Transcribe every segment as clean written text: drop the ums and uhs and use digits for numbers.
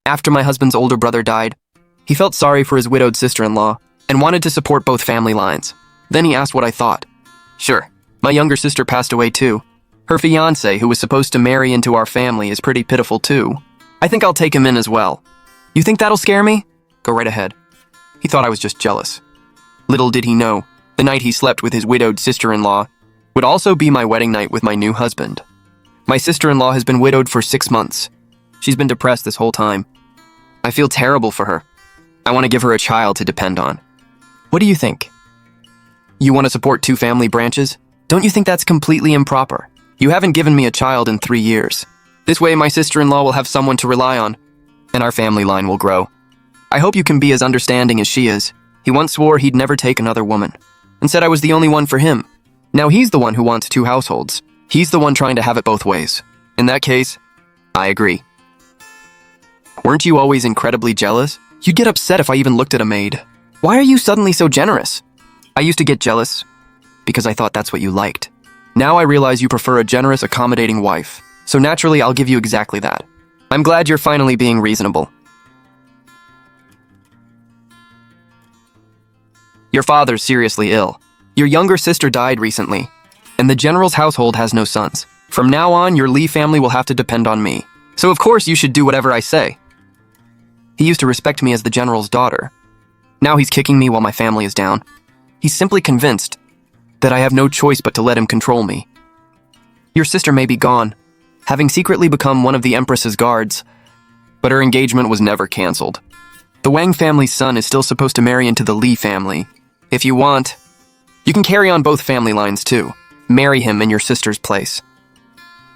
After my husband's older brother died, he felt sorry for his widowed sister-in-law and wanted to support both family lines. Then he asked what I thought. Sure, my younger sister passed away too. Her fiancé, who was supposed to marry into our family, is pretty pitiful too. I think I'll take him in as well. You think that'll scare me? Go right ahead. He thought I was just jealous. Little did he know, the night he slept with his widowed sister-in-law would also be my wedding night with my new husband. My sister-in-law has been widowed for 6 months. She's been depressed this whole time. I feel terrible for her. I want to give her a child to depend on. What do you think? You want to support 2 family branches? Don't you think that's completely improper? You haven't given me a child in 3 years. This way my sister-in-law will have someone to rely on, and our family line will grow. I hope you can be as understanding as she is. He once swore he'd never take another woman, and said I was the only one for him. Now he's the one who wants 2 households. He's the one trying to have it both ways. In that case, I agree. Weren't you always incredibly jealous? You'd get upset if I even looked at a maid. Why are you suddenly so generous? I used to get jealous because I thought that's what you liked. Now I realize you prefer a generous, accommodating wife. So naturally, I'll give you exactly that. I'm glad you're finally being reasonable. Your father's seriously ill. Your younger sister died recently, and the general's household has no sons. From now on, your Lee family will have to depend on me. So of course you should do whatever I say. He used to respect me as the general's daughter. Now he's kicking me while my family is down. He's simply convinced that I have no choice but to let him control me. Your sister may be gone, having secretly become one of the Empress's guards, but her engagement was never canceled. The Wang family's son is still supposed to marry into the Lee family. If you want, you can carry on both family lines too. Marry him in your sister's place.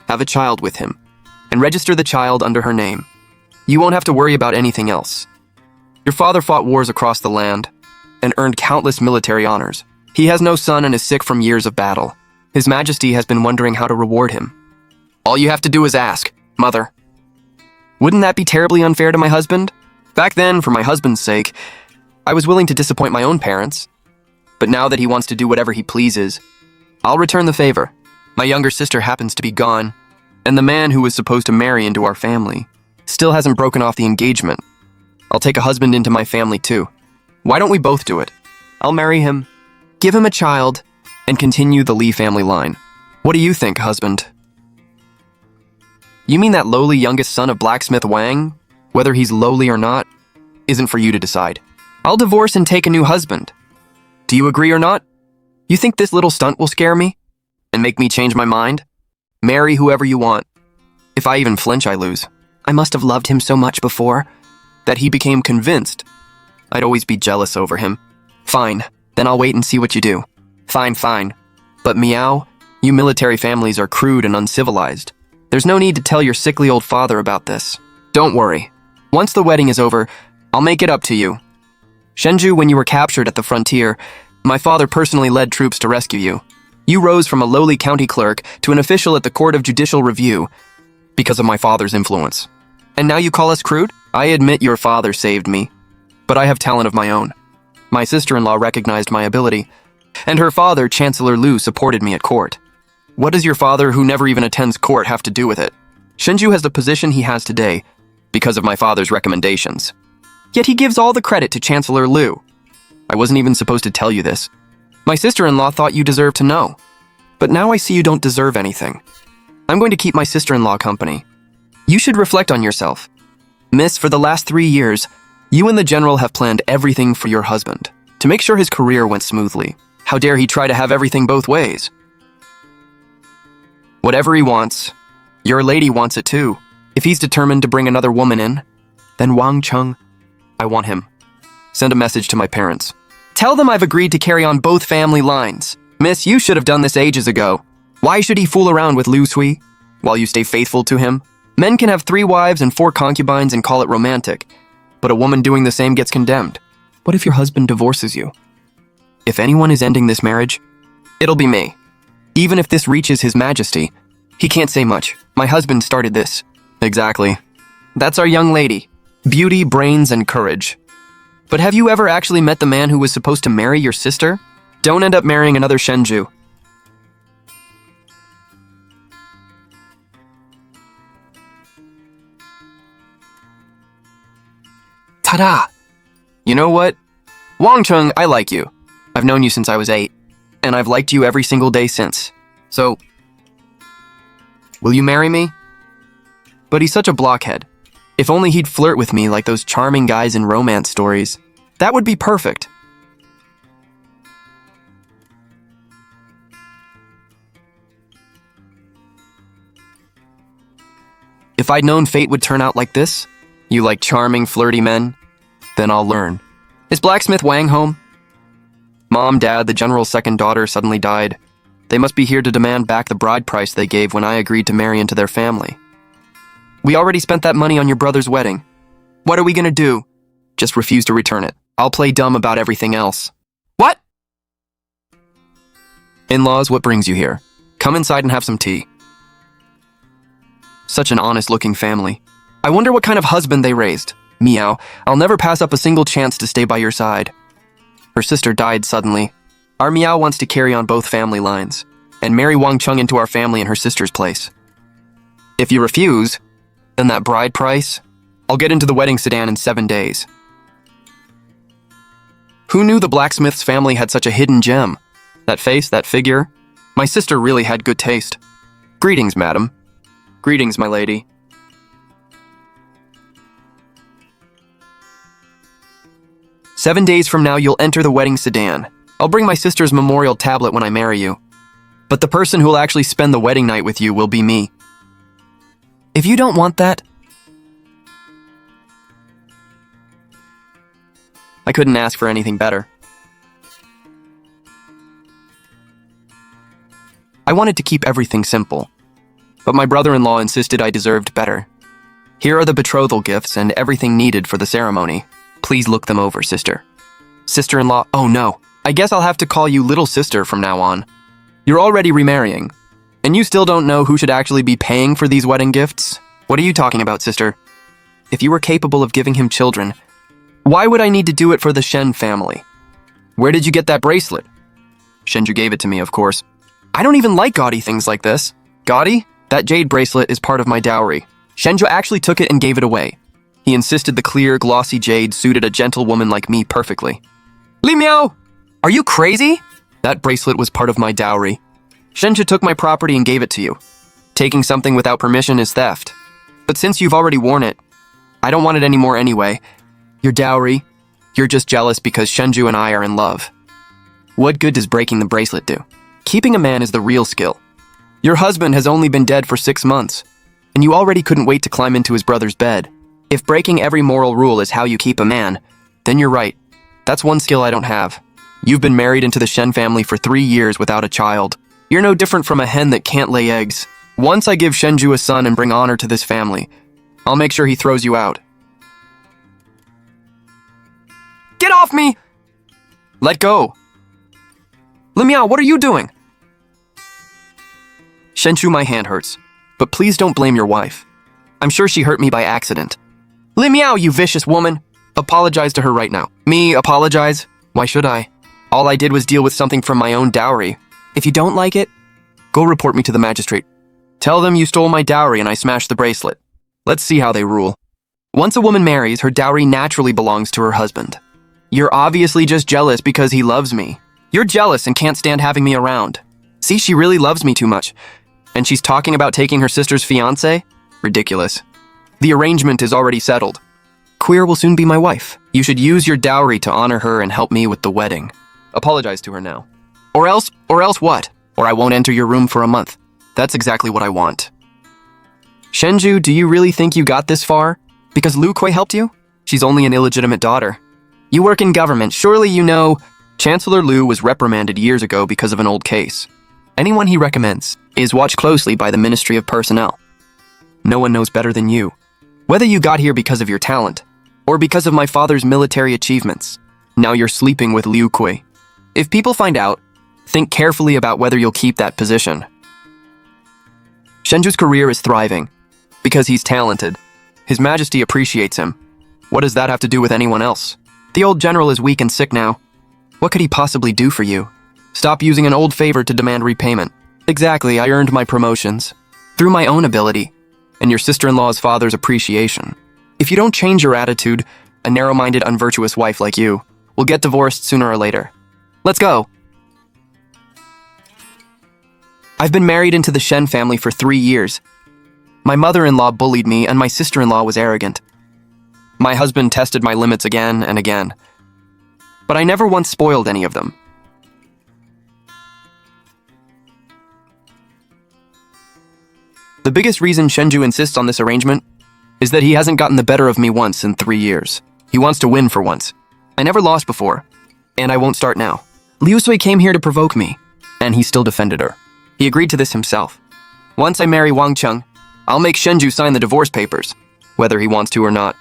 Have a child with him, and register the child under her name. You won't have to worry about anything else. Your father fought wars across the land and earned countless military honors. He has no son and is sick from years of battle. His Majesty has been wondering how to reward him. All you have to do is ask, Mother. Wouldn't that be terribly unfair to my husband? Back then, for my husband's sake, I was willing to disappoint my own parents. But now that he wants to do whatever he pleases, I'll return the favor. My younger sister happens to be gone, and the man who was supposed to marry into our family still hasn't broken off the engagement. I'll take a husband into my family too. Why don't we both do it? I'll marry him, give him a child, and continue the Lee family line. What do you think, husband? You mean that lowly youngest son of blacksmith Wang, whether he's lowly or not, isn't for you to decide. I'll divorce and take a new husband. Do you agree or not? You think this little stunt will scare me and make me change my mind? Marry whoever you want. If I even flinch, I lose. I must have loved him so much before that he became convinced I'd always be jealous over him. Fine, then I'll wait and see what you do. Fine. But Miao, you military families are crude and uncivilized. There's no need to tell your sickly old father about this. Don't worry. Once the wedding is over, I'll make it up to you. Shenju, when you were captured at the frontier, my father personally led troops to rescue you. You rose from a lowly county clerk to an official at the Court of Judicial Review because of my father's influence. And now you call us crude? I admit your father saved me, but I have talent of my own. My sister-in-law recognized my ability, and her father, Chancellor Lu, supported me at court. What does your father, who never even attends court, have to do with it? Shenju has the position he has today because of my father's recommendations. Yet he gives all the credit to Chancellor Lu. I wasn't even supposed to tell you this. My sister-in-law thought you deserved to know. But now I see you don't deserve anything. I'm going to keep my sister-in-law company. You should reflect on yourself. Miss, for the last 3 years, you and the general have planned everything for your husband to make sure his career went smoothly. How dare he try to have everything both ways? Whatever he wants, your lady wants it too. If he's determined to bring another woman in, then Wang Cheng, I want him. Send a message to my parents. Tell them I've agreed to carry on both family lines. Miss, you should have done this ages ago. Why should he fool around with Lu Sui while you stay faithful to him? Men can have 3 wives and 4 concubines and call it romantic, but a woman doing the same gets condemned. What if your husband divorces you? If anyone is ending this marriage, it'll be me. Even if this reaches His Majesty, he can't say much. My husband started this. Exactly. That's our young lady. Beauty, brains, and courage. But have you ever actually met the man who was supposed to marry your sister? Don't end up marrying another Shenju. Ta-da! You know what? Wang Chung, I like you. I've known you since I was 8, and I've liked you every single day since. So, will you marry me? But he's such a blockhead. If only he'd flirt with me like those charming guys in romance stories. That would be perfect. If I'd known fate would turn out like this, you like charming, flirty men, then I'll learn. Is Blacksmith Wang home? Mom, Dad, the general's second daughter suddenly died. They must be here to demand back the bride price they gave when I agreed to marry into their family. We already spent that money on your brother's wedding. What are we gonna do? Just refuse to return it. I'll play dumb about everything else. What? In-laws, what brings you here? Come inside and have some tea. Such an honest-looking family. I wonder what kind of husband they raised. Meow, I'll never pass up a single chance to stay by your side. Her sister died suddenly. Our Meow wants to carry on both family lines and marry Wang Chung into our family in her sister's place. If you refuse, then that bride price, I'll get into the wedding sedan in 7 days. Who knew the blacksmith's family had such a hidden gem? That face, that figure. My sister really had good taste. Greetings, madam. Greetings, my lady. "7 days from now, you'll enter the wedding sedan. I'll bring my sister's memorial tablet when I marry you. But the person who will actually spend the wedding night with you will be me. If you don't want that..." I couldn't ask for anything better. I wanted to keep everything simple, but my brother-in-law insisted I deserved better. Here are the betrothal gifts and everything needed for the ceremony. Please look them over, sister. Sister-in-law, oh no, I guess I'll have to call you little sister from now on. You're already remarrying, and you still don't know who should actually be paying for these wedding gifts? What are you talking about, sister? If you were capable of giving him children, why would I need to do it for the Shen family? Where did you get that bracelet? Shenju gave it to me, of course. I don't even like gaudy things like this. Gaudy? That jade bracelet is part of my dowry. Shenju actually took it and gave it away. He insisted the clear, glossy jade suited a gentle woman like me perfectly. Li Miao! Are you crazy? That bracelet was part of my dowry. Shenju took my property and gave it to you. Taking something without permission is theft. But since you've already worn it, I don't want it anymore anyway. Your dowry, you're just jealous because Shenju and I are in love. What good does breaking the bracelet do? Keeping a man is the real skill. Your husband has only been dead for 6 months, and you already couldn't wait to climb into his brother's bed. If breaking every moral rule is how you keep a man, then you're right. That's one skill I don't have. You've been married into the Shen family for 3 years without a child. You're no different from a hen that can't lay eggs. Once I give Shenju a son and bring honor to this family, I'll make sure he throws you out. Get off me! Let go. Li Miao, what are you doing? Shenju, my hand hurts, but please don't blame your wife. I'm sure she hurt me by accident. Li Miao, you vicious woman! Apologize to her right now. Me apologize? Why should I? All I did was deal with something from my own dowry. If you don't like it, go report me to the magistrate. Tell them you stole my dowry and I smashed the bracelet. Let's see how they rule. Once a woman marries, her dowry naturally belongs to her husband. You're obviously just jealous because he loves me. You're jealous and can't stand having me around. See, she really loves me too much. And she's talking about taking her sister's fiancé? Ridiculous. The arrangement is already settled. Queer will soon be my wife. You should use your dowry to honor her and help me with the wedding. Apologize to her now. Or else what? Or I won't enter your room for a month. That's exactly what I want. Shenju, do you really think you got this far? Because Lu Kuei helped you? She's only an illegitimate daughter. You work in government, surely you know Chancellor Lu was reprimanded years ago because of an old case. Anyone he recommends is watched closely by the Ministry of Personnel. No one knows better than you. Whether you got here because of your talent, or because of my father's military achievements, now you're sleeping with Liu Kui. If people find out, think carefully about whether you'll keep that position. Shenju's career is thriving, because he's talented. His Majesty appreciates him. What does that have to do with anyone else? The old general is weak and sick now. What could he possibly do for you? Stop using an old favor to demand repayment. Exactly, I earned my promotions. Through my own ability, and your sister-in-law's father's appreciation. If you don't change your attitude, A narrow-minded, unvirtuous wife like you will get divorced sooner or later. Let's go. I've been married into the Shen family for 3 years. My mother-in-law bullied me and my sister-in-law was arrogant. My husband tested my limits again and again, but I never once spoiled any of them. The biggest reason Shenju insists on this arrangement is that he hasn't gotten the better of me once in 3 years. He wants to win for once. I never lost before, and I won't start now. Liu Sui came here to provoke me, and he still defended her. He agreed to this himself. Once I marry Wang Cheng, I'll make Shenju sign the divorce papers, whether he wants to or not.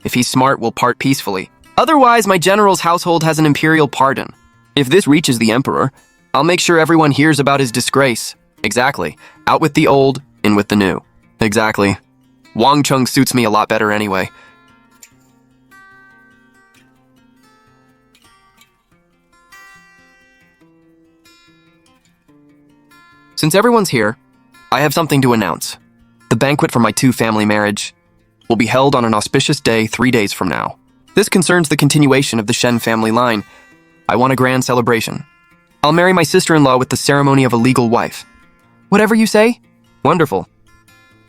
If he's smart, we'll part peacefully. Otherwise, my general's household has an imperial pardon. If this reaches the emperor, I'll make sure everyone hears about his disgrace. Exactly. Out with the old, in with the new. Exactly. Wang Cheng suits me a lot better anyway. Since everyone's here, I have something to announce. The banquet for my two-family marriage will be held on an auspicious day 3 days from now. This concerns the continuation of the Shen family line. I want a grand celebration. I'll marry my sister-in-law with the ceremony of a legal wife. Whatever you say? Wonderful.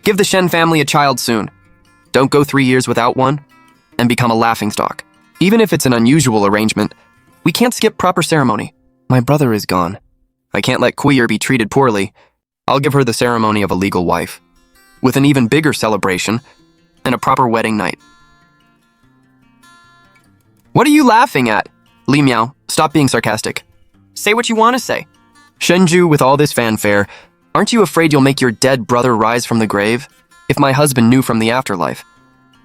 Give the Shen family a child soon. Don't go 3 years without one and become a laughingstock. Even if it's an unusual arrangement, we can't skip proper ceremony. My brother is gone. I can't let Queer be treated poorly. I'll give her the ceremony of a legal wife, with an even bigger celebration and a proper wedding night. What are you laughing at? Li Miao, stop being sarcastic. Say what you want to say. Shenju, with all this fanfare, aren't you afraid you'll make your dead brother rise from the grave? If my husband knew from the afterlife,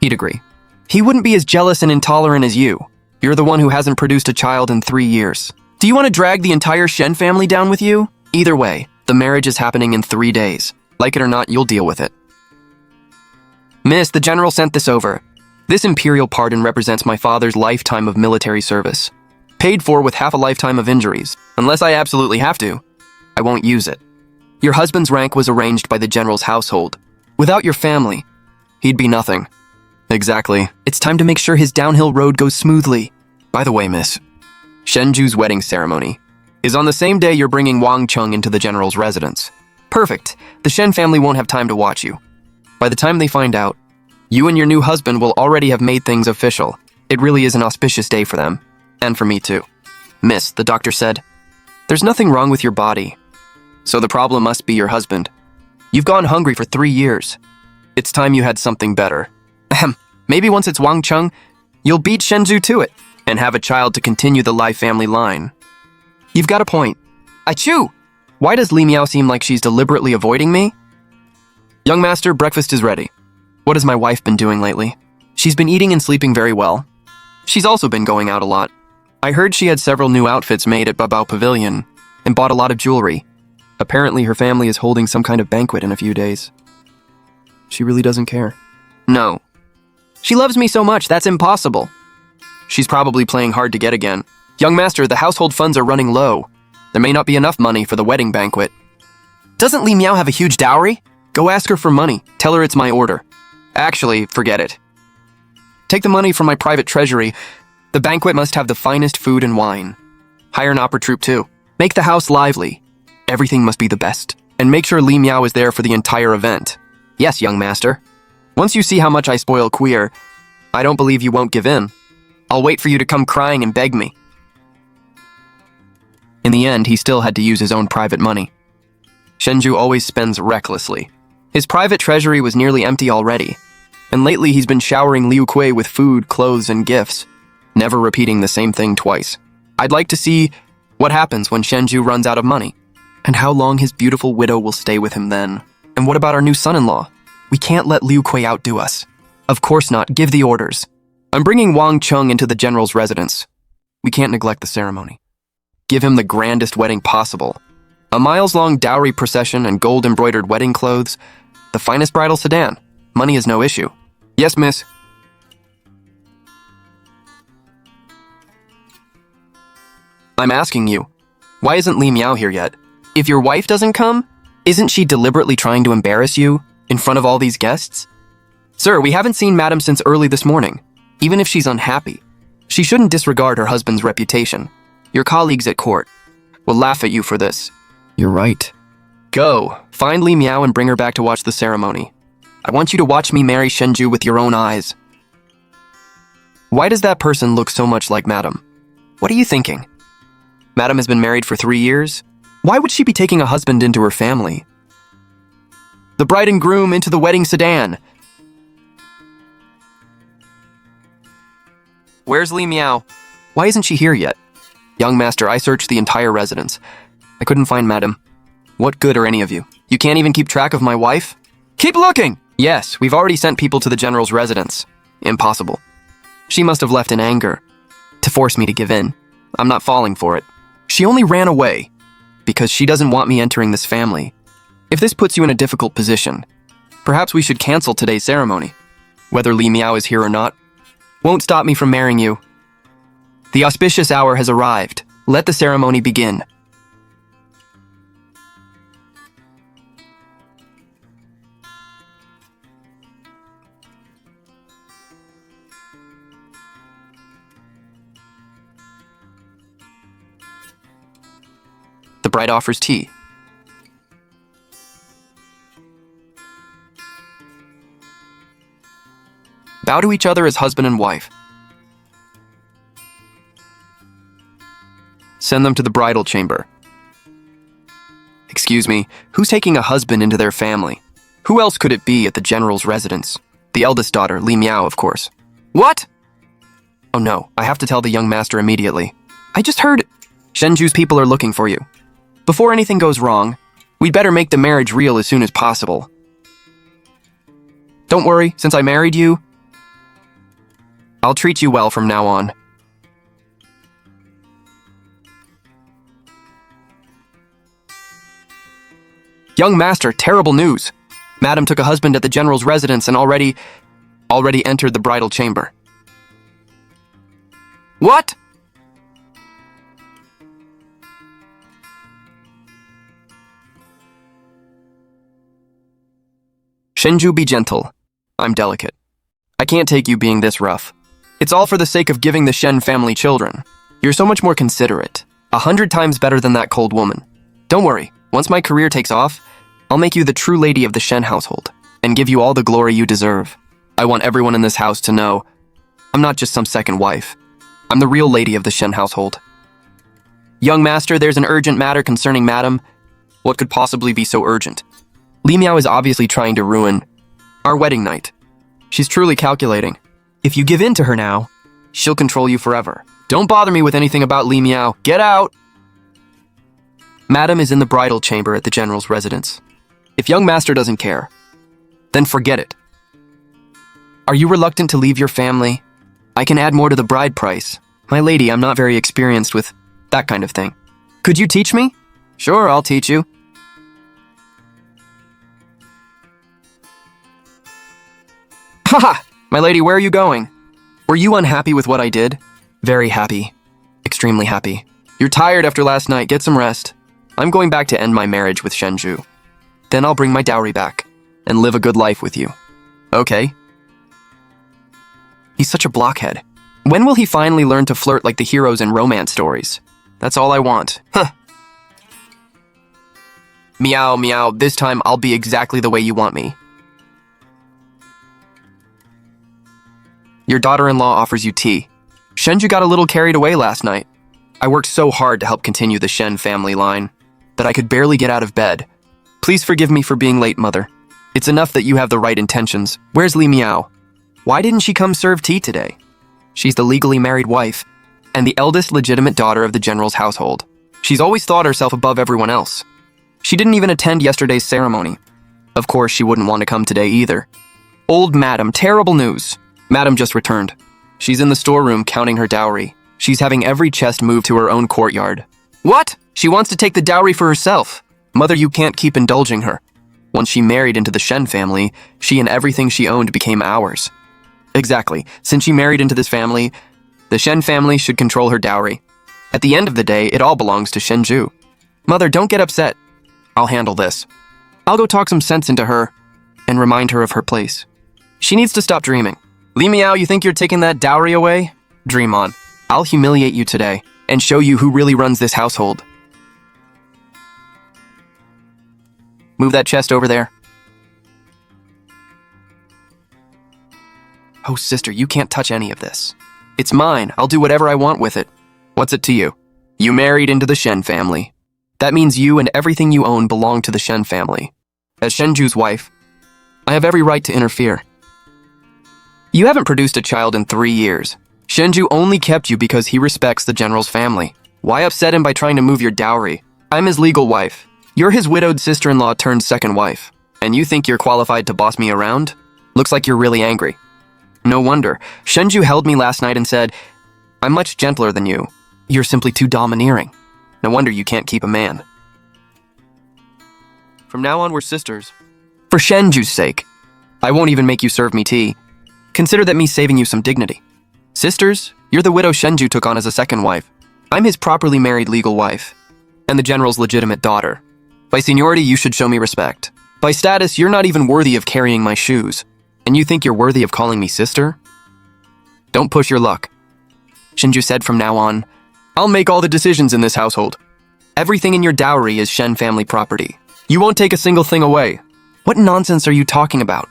he'd agree. He wouldn't be as jealous and intolerant as you. You're the one who hasn't produced a child in 3 years. Do you want to drag the entire Shen family down with you? Either way, the marriage is happening in 3 days. Like it or not, you'll deal with it. Miss, the general sent this over. This imperial pardon represents my father's lifetime of military service, paid for with half a lifetime of injuries. Unless I absolutely have to, I won't use it. Your husband's rank was arranged by the general's household. Without your family, he'd be nothing. Exactly. It's time to make sure his downhill road goes smoothly. By the way, miss, Shenju's wedding ceremony is on the same day you're bringing Wang Cheng into the general's residence. Perfect. The Shen family won't have time to watch you. By the time they find out, you and your new husband will already have made things official. It really is an auspicious day for them. And for me too. Miss, the doctor said, there's nothing wrong with your body. So the problem must be your husband. You've gone hungry for 3 years. It's time you had something better. Ahem. Maybe once it's Wang Cheng, you'll beat Shenju to it and have a child to continue the Lai family line. You've got a point. Achoo! Why does Li Miao seem like she's deliberately avoiding me? Young master, breakfast is ready. What has my wife been doing lately? She's been eating and sleeping very well. She's also been going out a lot. I heard she had several new outfits made at Babao Pavilion and bought a lot of jewelry. Apparently her family is holding some kind of banquet in a few days. She really doesn't care. No. She loves me so much, that's impossible. She's probably playing hard to get again. Young master, the household funds are running low. There may not be enough money for the wedding banquet. Doesn't Li Miao have a huge dowry? Go ask her for money. Tell her it's my order. Actually, forget it. Take the money from my private treasury. The banquet must have the finest food and wine. Hire an opera troupe too. Make the house lively. Everything must be the best. And make sure Li Miao is there for the entire event. Yes, young master. Once you see how much I spoil Queer, I don't believe you won't give in. I'll wait for you to come crying and beg me. In the end, he still had to use his own private money. Shenju always spends recklessly. His private treasury was nearly empty already, and lately he's been showering Liu Kui with food, clothes, and gifts, never repeating the same thing twice. I'd like to see what happens when Shenju runs out of money, and how long his beautiful widow will stay with him then. And what about our new son-in-law? We can't let Liu Kui outdo us. Of course not. Give the orders. I'm bringing Wang Cheng into the general's residence. We can't neglect the ceremony. Give him the grandest wedding possible. A miles-long dowry procession and gold-embroidered wedding clothes. The finest bridal sedan. Money is no issue. Yes, miss. I'm asking you, why isn't Li Miao here yet? If your wife doesn't come, isn't she deliberately trying to embarrass you in front of all these guests? Sir, we haven't seen Madam since early this morning. Even if she's unhappy, she shouldn't disregard her husband's reputation. Your colleagues at court will laugh at you for this. You're right. Go, find Li Miao and bring her back to watch the ceremony. I want you to watch me marry Shenju with your own eyes. Why does that person look so much like Madam? What are you thinking? Madam has been married for 3 years? Why would she be taking a husband into her family? The bride and groom into the wedding sedan. Where's Li Miao? Why isn't she here yet? Young master, I searched the entire residence. I couldn't find Madam. What good are any of you? You can't even keep track of my wife? Keep looking! Yes, we've already sent people to the general's residence. Impossible. She must have left in anger to force me to give in. I'm not falling for it. She only ran away because she doesn't want me entering this family. If this puts you in a difficult position, perhaps we should cancel today's ceremony. Whether Li Miao is here or not won't stop me from marrying you. The auspicious hour has arrived. Let the ceremony begin. The bride offers tea. Bow to each other as husband and wife. Send them to the bridal chamber. Excuse me, who's taking a husband into their family? Who else could it be at the general's residence? The eldest daughter, Li Miao, of course. What? Oh no, I have to tell the young master immediately. I just heard Shenju's people are looking for you. Before anything goes wrong, we'd better make the marriage real as soon as possible. Don't worry, since I married you, I'll treat you well from now on. Young master, terrible news. Madam took a husband at the general's residence and already entered the bridal chamber. What? Shenju, be gentle. I'm delicate. I can't take you being this rough. It's all for the sake of giving the Shen family children. You're so much more considerate. 100 times better than that cold woman. Don't worry, once my career takes off, I'll make you the true lady of the Shen household and give you all the glory you deserve. I want everyone in this house to know I'm not just some second wife. I'm the real lady of the Shen household. Young master, there's an urgent matter concerning Madam. What could possibly be so urgent? Li Miao is obviously trying to ruin our wedding night. She's truly calculating. If you give in to her now, she'll control you forever. Don't bother me with anything about Li Miao. Get out! Madam is in the bridal chamber at the general's residence. If young master doesn't care, then forget it. Are you reluctant to leave your family? I can add more to the bride price. My lady, I'm not very experienced with that kind of thing. Could you teach me? Sure, I'll teach you. Haha! My lady, where are you going? Were you unhappy with what I did? Very happy. Extremely happy. You're tired after last night. Get some rest. I'm going back to end my marriage with Shenju. Then I'll bring my dowry back and live a good life with you. Okay? He's such a blockhead. When will he finally learn to flirt like the heroes in romance stories? That's all I want. Huh. Meow, meow. This time I'll be exactly the way you want me. Your daughter-in-law offers you tea. Shenju got a little carried away last night. I worked so hard to help continue the Shen family line that I could barely get out of bed. Please forgive me for being late, mother. It's enough that you have the right intentions. Where's Li Miao? Why didn't she come serve tea today? She's the legally married wife and the eldest legitimate daughter of the general's household. She's always thought herself above everyone else. She didn't even attend yesterday's ceremony. Of course, she wouldn't want to come today either. Old Madam, terrible news. Madam just returned. She's in the storeroom counting her dowry. She's having every chest moved to her own courtyard. What? She wants to take the dowry for herself. Mother, you can't keep indulging her. Once she married into the Shen family, she and everything she owned became ours. Exactly. Since she married into this family, the Shen family should control her dowry. At the end of the day, it all belongs to Shenju. Mother, don't get upset. I'll handle this. I'll go talk some sense into her and remind her of her place. She needs to stop dreaming. Li Miao, you think you're taking that dowry away? Dream on. I'll humiliate you today and show you who really runs this household. Move that chest over there. Oh, sister, you can't touch any of this. It's mine. I'll do whatever I want with it. What's it to you? You married into the Shen family. That means you and everything you own belong to the Shen family. As Shenju's wife, I have every right to interfere. You haven't produced a child in 3 years. Shenju only kept you because he respects the general's family. Why upset him by trying to move your dowry? I'm his legal wife. You're his widowed sister-in-law turned second wife. And you think you're qualified to boss me around? Looks like you're really angry. No wonder. Shenju held me last night and said, I'm much gentler than you. You're simply too domineering. No wonder you can't keep a man. From now on, we're sisters. For Shenju's sake. I won't even make you serve me tea. Consider that me saving you some dignity. Sisters, you're the widow Shenju took on as a second wife. I'm his properly married legal wife, and the general's legitimate daughter. By seniority, you should show me respect. By status, you're not even worthy of carrying my shoes. And you think you're worthy of calling me sister? Don't push your luck. Shenju said from now on, I'll make all the decisions in this household. Everything in your dowry is Shen family property. You won't take a single thing away. What nonsense are you talking about?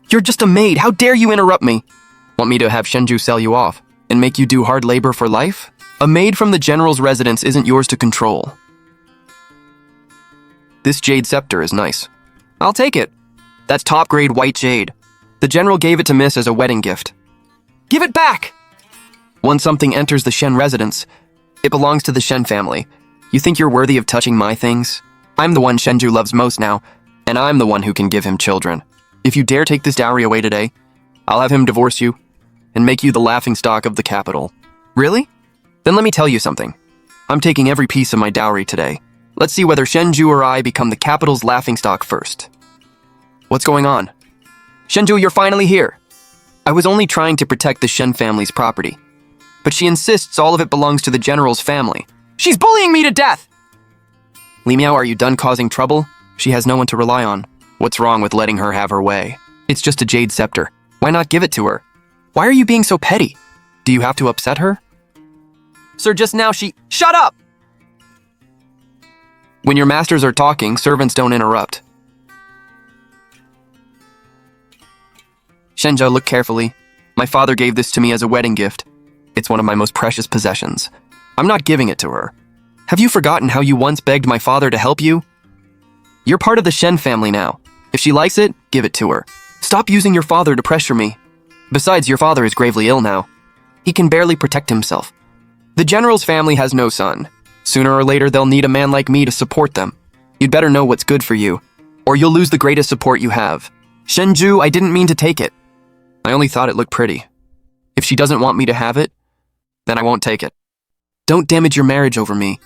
You're just a maid. How dare you interrupt me? Want me to have Shenju sell you off and make you do hard labor for life? A maid from the general's residence isn't yours to control. This jade scepter is nice. I'll take it. That's top-grade white jade. The general gave it to Miss as a wedding gift. Give it back! Once something enters the Shen residence, it belongs to the Shen family. You think you're worthy of touching my things? I'm the one Shenju loves most now, and I'm the one who can give him children. If you dare take this dowry away today, I'll have him divorce you and make you the laughingstock of the capital. Really? Then let me tell you something. I'm taking every piece of my dowry today. Let's see whether Shenju or I become the capital's laughingstock first. What's going on? Shenju, you're finally here. I was only trying to protect the Shen family's property, but she insists all of it belongs to the general's family. She's bullying me to death! Li Miao, are you done causing trouble? She has no one to rely on. What's wrong with letting her have her way? It's just a jade scepter. Why not give it to her? Why are you being so petty? Do you have to upset her? Sir, just now Shut up! When your masters are talking, servants don't interrupt. Shenju, look carefully. My father gave this to me as a wedding gift. It's one of my most precious possessions. I'm not giving it to her. Have you forgotten how you once begged my father to help you? You're part of the Shen family now. If she likes it, give it to her. Stop using your father to pressure me. Besides, your father is gravely ill now. He can barely protect himself. The general's family has no son. Sooner or later, they'll need a man like me to support them. You'd better know what's good for you, or you'll lose the greatest support you have. Shenju, I didn't mean to take it. I only thought it looked pretty. If she doesn't want me to have it, then I won't take it. Don't damage your marriage over me.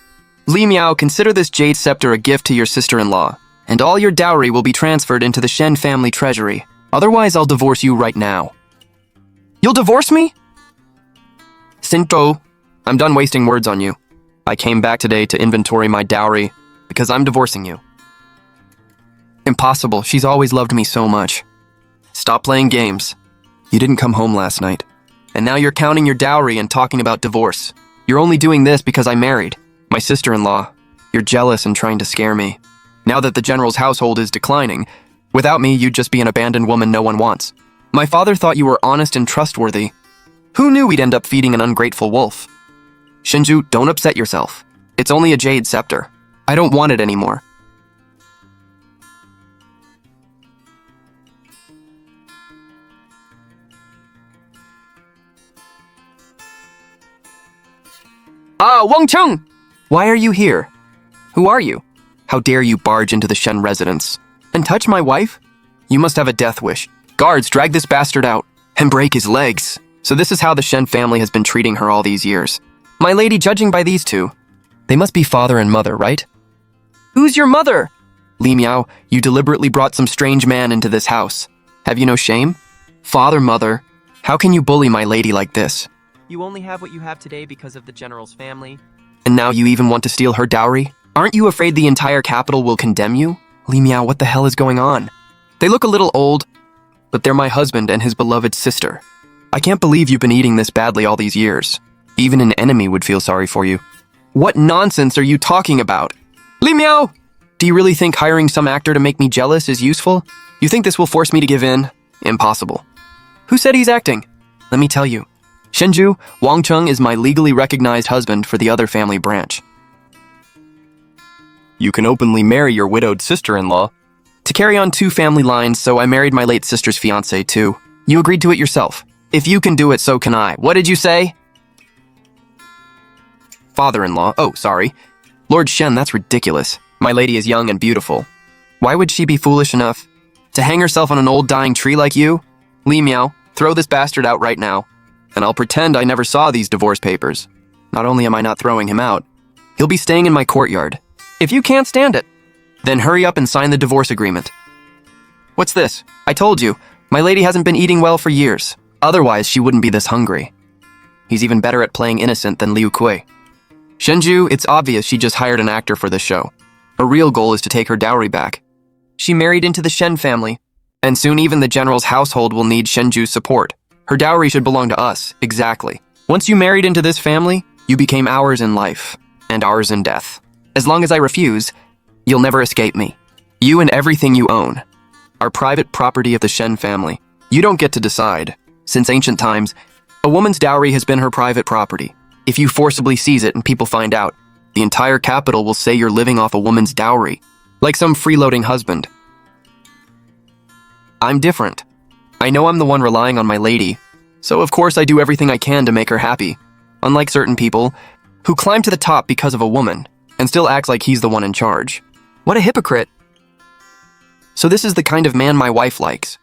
Li Miao, consider this jade scepter a gift to your sister-in-law, and all your dowry will be transferred into the Shen family treasury. Otherwise, I'll divorce you right now. You'll divorce me? Sinto, I'm done wasting words on you. I came back today to inventory my dowry because I'm divorcing you. Impossible. She's always loved me so much. Stop playing games. You didn't come home last night, and now you're counting your dowry and talking about divorce. You're only doing this because I married my sister-in-law. You're jealous and trying to scare me. Now that the general's household is declining, without me, you'd just be an abandoned woman no one wants. My father thought you were honest and trustworthy. Who knew we'd end up feeding an ungrateful wolf? Shenju, don't upset yourself. It's only a jade scepter. I don't want it anymore. Wang Cheng! Why are you here? Who are you? How dare you barge into the Shen residence and touch my wife? You must have a death wish. Guards, drag this bastard out and break his legs. So this is how the Shen family has been treating her all these years. My lady, judging by these two, they must be father and mother, right? Who's your mother? Li Miao, you deliberately brought some strange man into this house. Have you no shame? Father, mother, how can you bully my lady like this? You only have what you have today because of the general's family. And now you even want to steal her dowry? Aren't you afraid the entire capital will condemn you? Li Miao, what the hell is going on? They look a little old, but they're my husband and his beloved sister. I can't believe you've been eating this badly all these years. Even an enemy would feel sorry for you. What nonsense are you talking about? Li Miao! Do you really think hiring some actor to make me jealous is useful? You think this will force me to give in? Impossible. Who said he's acting? Let me tell you. Shenju, Wang Cheng is my legally recognized husband for the other family branch. You can openly marry your widowed sister-in-law. To carry on two family lines, so I married my late sister's fiancé too. You agreed to it yourself. If you can do it, so can I. What did you say? Father-in-law. Oh, sorry. Lord Shen, that's ridiculous. My lady is young and beautiful. Why would she be foolish enough to hang herself on an old dying tree like you? Li Miao, throw this bastard out right now, and I'll pretend I never saw these divorce papers. Not only am I not throwing him out, he'll be staying in my courtyard. If you can't stand it, then hurry up and sign the divorce agreement. What's this? I told you, my lady hasn't been eating well for years. Otherwise, she wouldn't be this hungry. He's even better at playing innocent than Liu Kui. Shenju, it's obvious she just hired an actor for this show. Her real goal is to take her dowry back. She married into the Shen family, and soon even the general's household will need Shenju's support. Her dowry should belong to us, exactly. Once you married into this family, you became ours in life, and ours in death. As long as I refuse, you'll never escape me. You and everything you own are private property of the Shen family. You don't get to decide. Since ancient times, a woman's dowry has been her private property. If you forcibly seize it and people find out, the entire capital will say you're living off a woman's dowry, like some freeloading husband. I'm different. I know I'm the one relying on my lady, so of course I do everything I can to make her happy, unlike certain people who climb to the top because of a woman and still acts like he's the one in charge. What a hypocrite. So this is the kind of man my wife likes.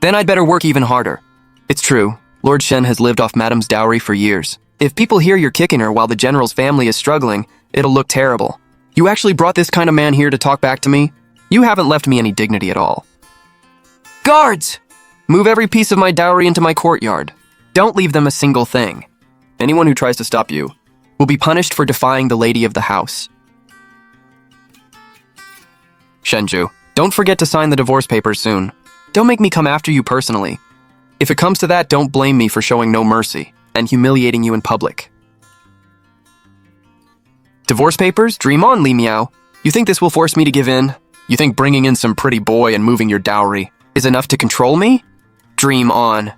Then I'd better work even harder. It's true, Lord Shen has lived off Madame's dowry for years. If people hear you're kicking her while the general's family is struggling, it'll look terrible. You actually brought this kind of man here to talk back to me? You haven't left me any dignity at all. Guards! Move every piece of my dowry into my courtyard. Don't leave them a single thing. Anyone who tries to stop you will be punished for defying the lady of the house. Shenju, don't forget to sign the divorce papers soon. Don't make me come after you personally. If it comes to that, don't blame me for showing no mercy and humiliating you in public. Divorce papers? Dream on, Li Miao. You think this will force me to give in? You think bringing in some pretty boy and moving your dowry is enough to control me? Dream on.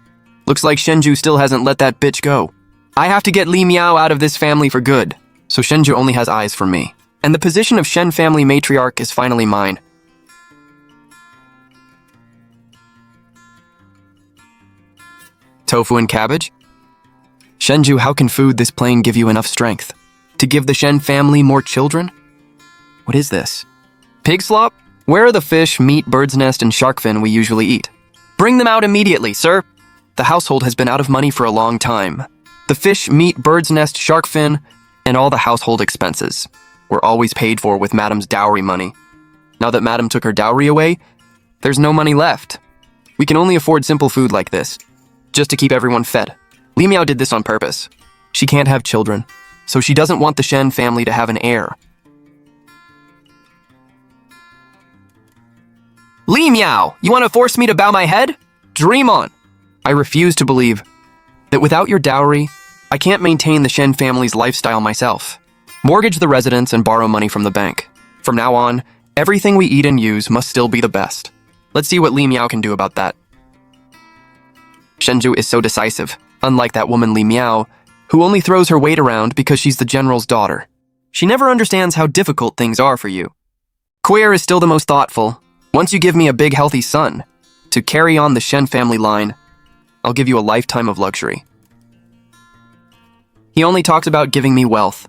Looks like Shenju still hasn't let that bitch go. I have to get Li Miao out of this family for good, so Shenju only has eyes for me. And the position of Shen family matriarch is finally mine. Tofu and cabbage? Shenju, how can food this plain give you enough strength to give the Shen family more children? What is this? Pig slop? Where are the fish, meat, bird's nest, and shark fin we usually eat? Bring them out immediately, sir. The household has been out of money for a long time. The fish, meat, bird's nest, shark fin, and all the household expenses were always paid for with Madame's dowry money. Now that Madame took her dowry away, there's no money left. We can only afford simple food like this, just to keep everyone fed. Li Miao did this on purpose. She can't have children, so she doesn't want the Shen family to have an heir. Li Miao, you want to force me to bow my head? Dream on. I refuse to believe that without your dowry, I can't maintain the Shen family's lifestyle myself. Mortgage the residence and borrow money from the bank. From now on, everything we eat and use must still be the best. Let's see what Li Miao can do about that. Shenju is so decisive, unlike that woman Li Miao, who only throws her weight around because she's the general's daughter. She never understands how difficult things are for you. Kuier is still the most thoughtful. Once you give me a big healthy son, to carry on the Shen family line, I'll give you a lifetime of luxury. He only talks about giving me wealth,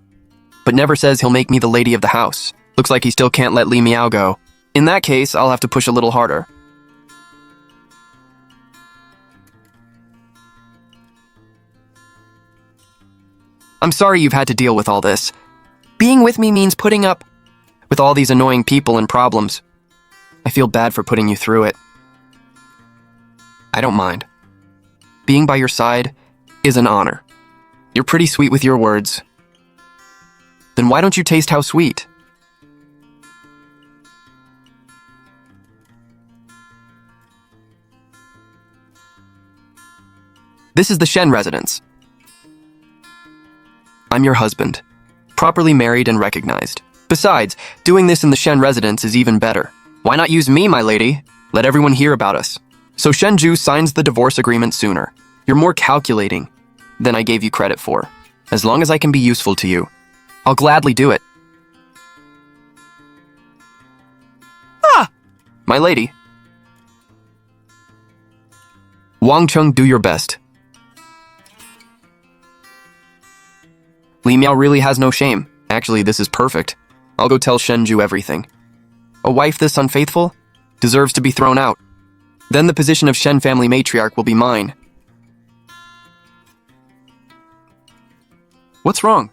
but never says he'll make me the lady of the house. Looks like he still can't let Li Miao go. In that case, I'll have to push a little harder. I'm sorry you've had to deal with all this. Being with me means putting up with all these annoying people and problems. I feel bad for putting you through it. I don't mind. Being by your side is an honor. You're pretty sweet with your words. Then why don't you taste how sweet? This is the Shen residence. I'm your husband, properly married and recognized. Besides, doing this in the Shen residence is even better. Why not use me, my lady? Let everyone hear about us. So Shenju signs the divorce agreement sooner. You're more calculating than I gave you credit for. As long as I can be useful to you, I'll gladly do it. Ah! My lady. Wang Cheng, do your best. Li Miao really has no shame. Actually, this is perfect. I'll go tell Shenju everything. A wife this unfaithful deserves to be thrown out. Then the position of Shen family matriarch will be mine. What's wrong?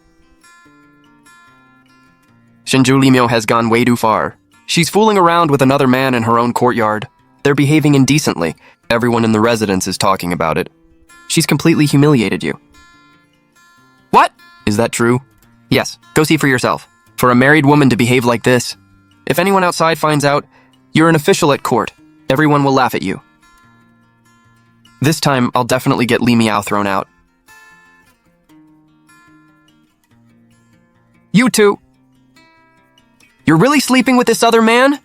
Shenju Li Miao has gone way too far. She's fooling around with another man in her own courtyard. They're behaving indecently. Everyone in the residence is talking about it. She's completely humiliated you. What? Is that true? Yes, go see for yourself. For a married woman to behave like this, if anyone outside finds out, you're an official at court. Everyone will laugh at you. This time, I'll definitely get Li Miao thrown out. You two! You're really sleeping with this other man?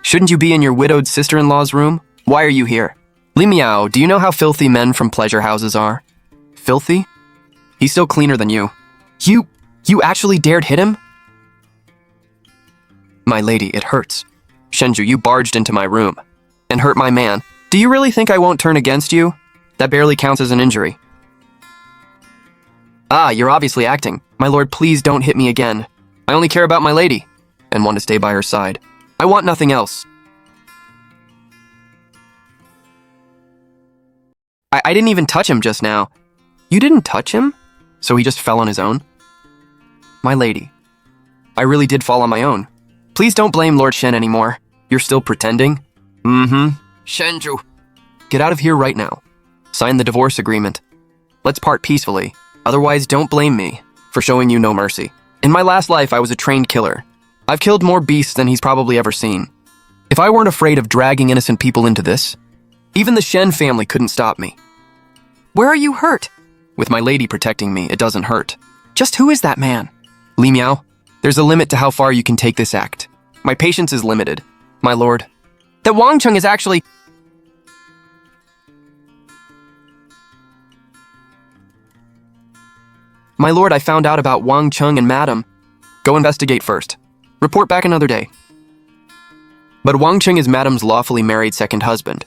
Shouldn't you be in your widowed sister-in-law's room? Why are you here? Li Miao, do you know how filthy men from pleasure houses are? Filthy? He's still cleaner than you. You actually dared hit him? My lady, it hurts. Shenju, you barged into my room and hurt my man. Do you really think I won't turn against you? That barely counts as an injury. Ah, you're obviously acting. My lord, please don't hit me again. I only care about my lady and want to stay by her side. I want nothing else. I didn't even touch him just now. You didn't touch him? So he just fell on his own? My lady, I really did fall on my own. Please don't blame Lord Shen anymore. You're still pretending? Shenju. Get out of here right now. Sign the divorce agreement. Let's part peacefully. Otherwise, don't blame me for showing you no mercy. In my last life, I was a trained killer. I've killed more beasts than he's probably ever seen. If I weren't afraid of dragging innocent people into this, even the Shen family couldn't stop me. Where are you hurt? With my lady protecting me, it doesn't hurt. Just who is that man? Li Miao, there's a limit to how far you can take this act. My patience is limited, my lord. That Wang Cheng is actually... My lord, I found out about Wang Cheng and Madam. Go investigate first. Report back another day. But Wang Cheng is Madam's lawfully married second husband.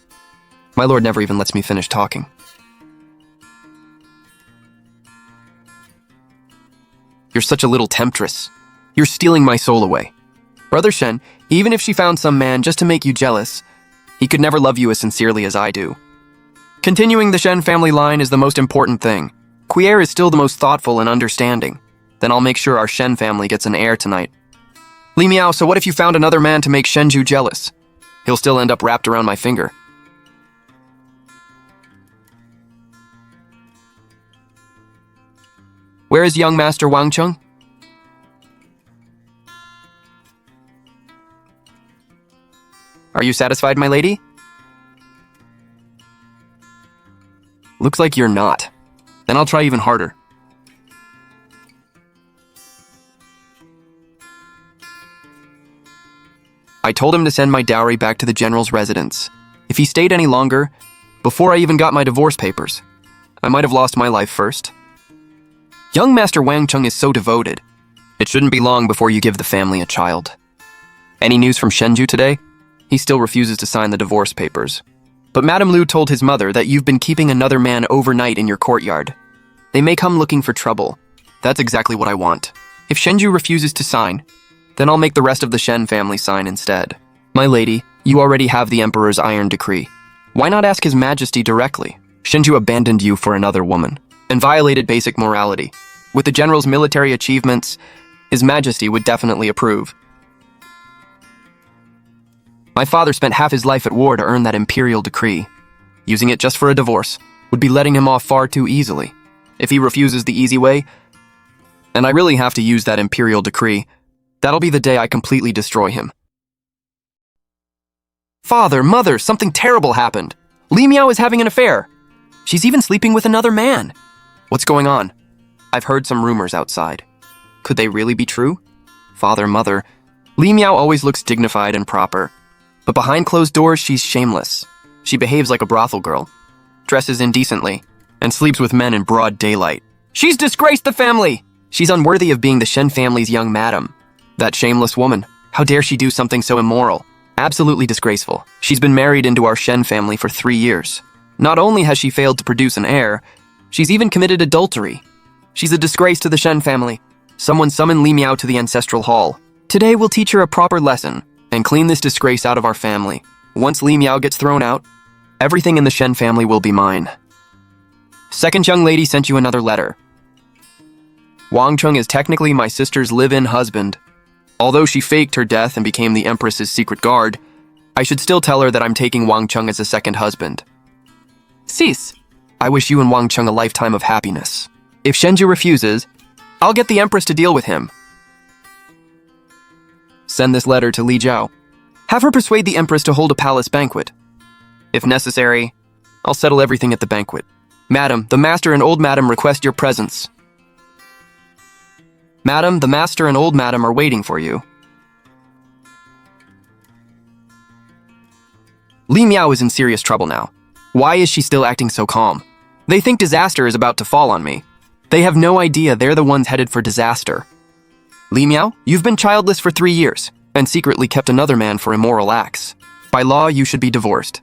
My lord never even lets me finish talking. You're such a little temptress. You're stealing my soul away. Brother Shen, even if she found some man just to make you jealous, he could never love you as sincerely as I do. Continuing the Shen family line is the most important thing. Quier is still the most thoughtful and understanding. Then I'll make sure our Shen family gets an heir tonight. Li Miao, so what if you found another man to make Shenju jealous? He'll still end up wrapped around my finger. Where is young Master Wang Cheng? Are you satisfied, my lady? Looks like you're not. Then I'll try even harder. I told him to send my dowry back to the general's residence. If he stayed any longer, before I even got my divorce papers, I might have lost my life first. Young Master Wang Cheng is so devoted. It shouldn't be long before you give the family a child. Any news from Shenju today? He still refuses to sign the divorce papers. But Madame Lu told his mother that you've been keeping another man overnight in your courtyard. They may come looking for trouble. That's exactly what I want. If Shenju refuses to sign, then I'll make the rest of the Shen family sign instead. My lady, you already have the Emperor's iron decree. Why not ask His Majesty directly? Shenju abandoned you for another woman and violated basic morality. With the general's military achievements, His Majesty would definitely approve. My father spent half his life at war to earn that imperial decree. Using it just for a divorce would be letting him off far too easily. If he refuses the easy way, and I really have to use that imperial decree, that'll be the day I completely destroy him. Father, mother, something terrible happened. Li Miao is having an affair. She's even sleeping with another man. What's going on? I've heard some rumors outside. Could they really be true? Father, mother, Li Miao always looks dignified and proper. But behind closed doors, she's shameless. She behaves like a brothel girl, dresses indecently, and sleeps with men in broad daylight. She's disgraced the family! She's unworthy of being the Shen family's young madam. That shameless woman. How dare she do something so immoral? Absolutely disgraceful. She's been married into our Shen family for 3 years. Not only has she failed to produce an heir, she's even committed adultery. She's a disgrace to the Shen family. Someone summon Li Miao to the ancestral hall. Today we'll teach her a proper lesson and clean this disgrace out of our family. Once Li Miao gets thrown out, everything in the Shen family will be mine. Second young lady sent you another letter. Wang Cheng is technically my sister's live-in husband. Although she faked her death and became the Empress's secret guard, I should still tell her that I'm taking Wang Cheng as a second husband. Cease. I wish you and Wang Cheng a lifetime of happiness. If Shenju refuses, I'll get the Empress to deal with him. Send this letter to Li Jiao. Have her persuade the Empress to hold a palace banquet. If necessary, I'll settle everything at the banquet. Madam, the master and old madam request your presence. Madam, the master and old madam are waiting for you. Li Miao is in serious trouble now. Why is she still acting so calm? They think disaster is about to fall on me. They have no idea they're the ones headed for disaster. Li Miao, you've been childless for 3 years and secretly kept another man for immoral acts. By law, you should be divorced.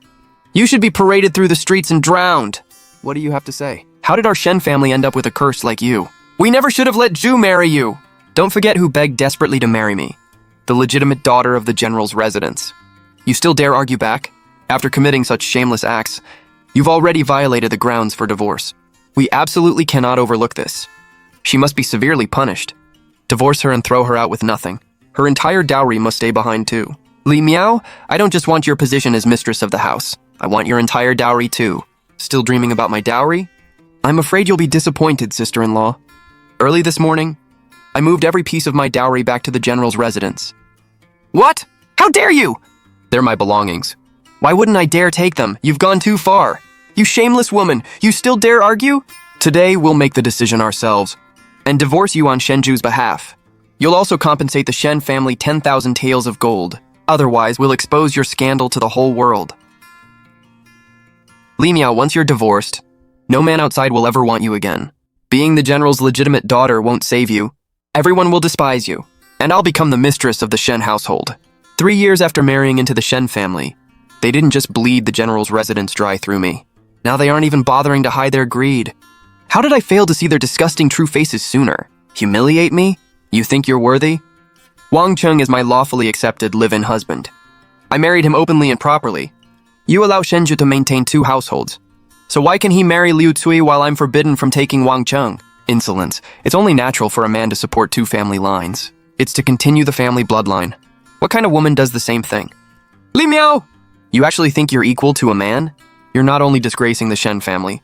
You should be paraded through the streets and drowned. What do you have to say? How did our Shen family end up with a curse like you? We never should have let Zhu marry you. Don't forget who begged desperately to marry me. The legitimate daughter of the general's residence. You still dare argue back? After committing such shameless acts, you've already violated the grounds for divorce. We absolutely cannot overlook this. She must be severely punished. Divorce her and throw her out with nothing. Her entire dowry must stay behind too. Li Miao, I don't just want your position as mistress of the house. I want your entire dowry too. Still dreaming about my dowry? I'm afraid you'll be disappointed, sister-in-law. Early this morning, I moved every piece of my dowry back to the general's residence. What? How dare you? They're my belongings. Why wouldn't I dare take them? You've gone too far. You shameless woman, you still dare argue? Today, we'll make the decision ourselves and divorce you on Shenju's behalf. You'll also compensate the Shen family 10,000 taels of gold. Otherwise, we'll expose your scandal to the whole world. Li Miao, once you're divorced, no man outside will ever want you again. Being the general's legitimate daughter won't save you. Everyone will despise you, and I'll become the mistress of the Shen household. 3 years after marrying into the Shen family, they didn't just bleed the general's residence dry through me. Now they aren't even bothering to hide their greed. How did I fail to see their disgusting true faces sooner? Humiliate me? You think you're worthy? Wang Cheng is my lawfully accepted live-in husband. I married him openly and properly. You allow Shenju to maintain 2 households. So why can he marry Liu Cui while I'm forbidden from taking Wang Cheng? Insolence. It's only natural for a man to support 2 family lines. It's to continue the family bloodline. What kind of woman does the same thing? Li Miao! You actually think you're equal to a man? You're not only disgracing the Shen family,